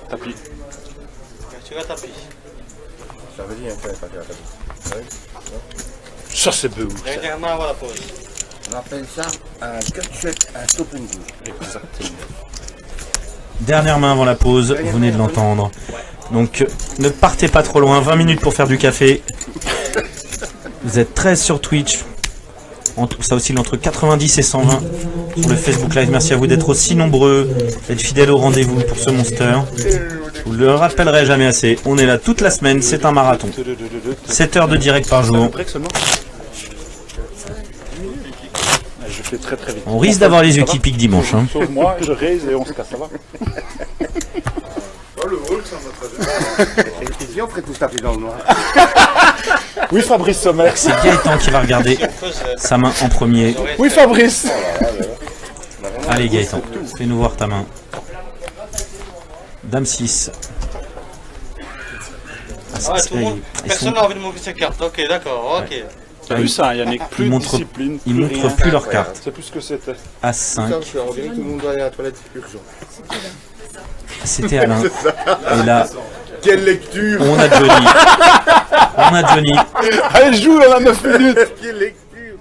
Tapis. Tu vas taper. Ça veut dire qu'il fallait pas faire un tapis. Ça c'est beau. Dernière main avant la pause. On appelle ça un cut-shot, un stop and go. Exactement. Dernière main avant la pause, vous venez de l'entendre. Donc ne partez pas trop loin, 20 minutes pour faire du café. Vous êtes 13 sur Twitch. Ça oscille entre 90 et 120 sur le Facebook Live. Merci à vous d'être aussi nombreux, d'être fidèles au rendez-vous pour ce Monster. Je vous le rappellerai jamais assez. On est là toute la semaine, c'est un marathon. 7 heures de direct par jour. Break seulement. Je fais très très vite. On risque d'avoir les yeux qui piquent dimanche. Hein. Sauf moi, je raise et on se casse, ça va. Et si on ferait tous taper dans le noir? Oui Fabrice Sommer. C'est Gaëtan qui va regarder sa main en premier. Oui Fabrice. Allez Gaëtan, fais-nous voir ta main. Dame 6. Ah, tout le monde, personne n'a envie de montrer ses cartes. Ok, d'accord, ok. T'as vu ça, Yannick? Plus de montrent- discipline. Ils plus montrent rien. plus leurs cartes. C'est plus ce que c'était. As 5. On dirait que tout le monde doit aller à la toilette urgent. C'était Alain. Et là, Quelle lecture! on a Johnny. On a Johnny. Allez, joue, on a 9 minutes. Quelle lecture!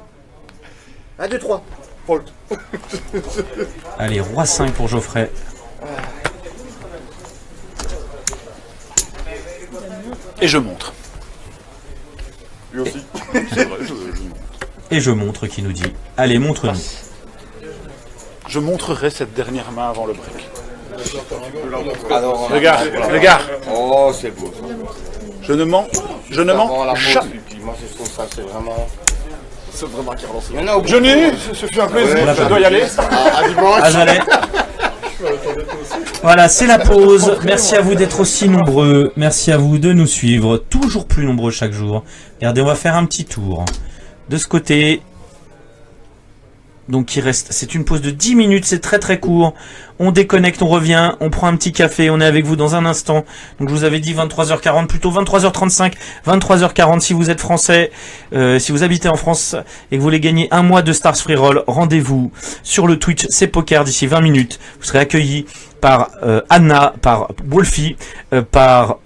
1, 2, 3. Fold. Allez, roi 5 pour Geoffrey. Et je montre. Lui aussi. C'est vrai, je montre. Et je montre qui nous dit. Allez, montre-nous. Je montrerai cette dernière main avant le break. Alors, Regarde, regarde. oh, c'est beau. Je ne mens Avant la pause, jamais. et puis moi, je trouve ça, c'est vraiment. C'est vraiment qui relance. Il y en a au bout. Johnny, ce fut un plaisir. Ouais, Je dois y aller. À dimanche. Ah, j'allais. Voilà, c'est la pause. Merci à vous d'être aussi nombreux. Merci à vous de nous suivre. Toujours plus nombreux chaque jour. Regardez, on va faire un petit tour. De ce côté. Donc il reste, c'est une pause de 10 minutes, c'est très très court. On déconnecte, on revient, on prend un petit café, on est avec vous dans un instant. Donc je vous avais dit 23h40, plutôt 23h35, 23h40 si vous êtes français. Si vous habitez en France et que vous voulez gagner un mois de Stars Free Roll, rendez-vous sur le Twitch, c'est Poker d'ici 20 minutes. Vous serez accueillis par Anna, par Wolfie, par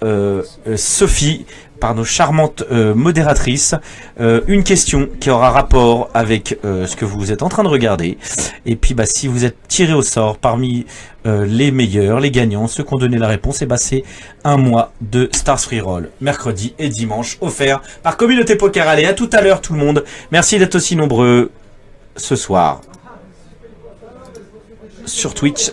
Sophie, par nos charmantes modératrices une question qui aura rapport avec ce que vous êtes en train de regarder. Et puis bah, si vous êtes tiré au sort parmi les meilleurs, les gagnants, ceux qui ont donné la réponse, et bah, c'est un mois de Stars Free Roll, mercredi et dimanche, offert par Communauté Poker. Allez, à tout à l'heure tout le monde. Merci d'être aussi nombreux ce soir sur Twitch.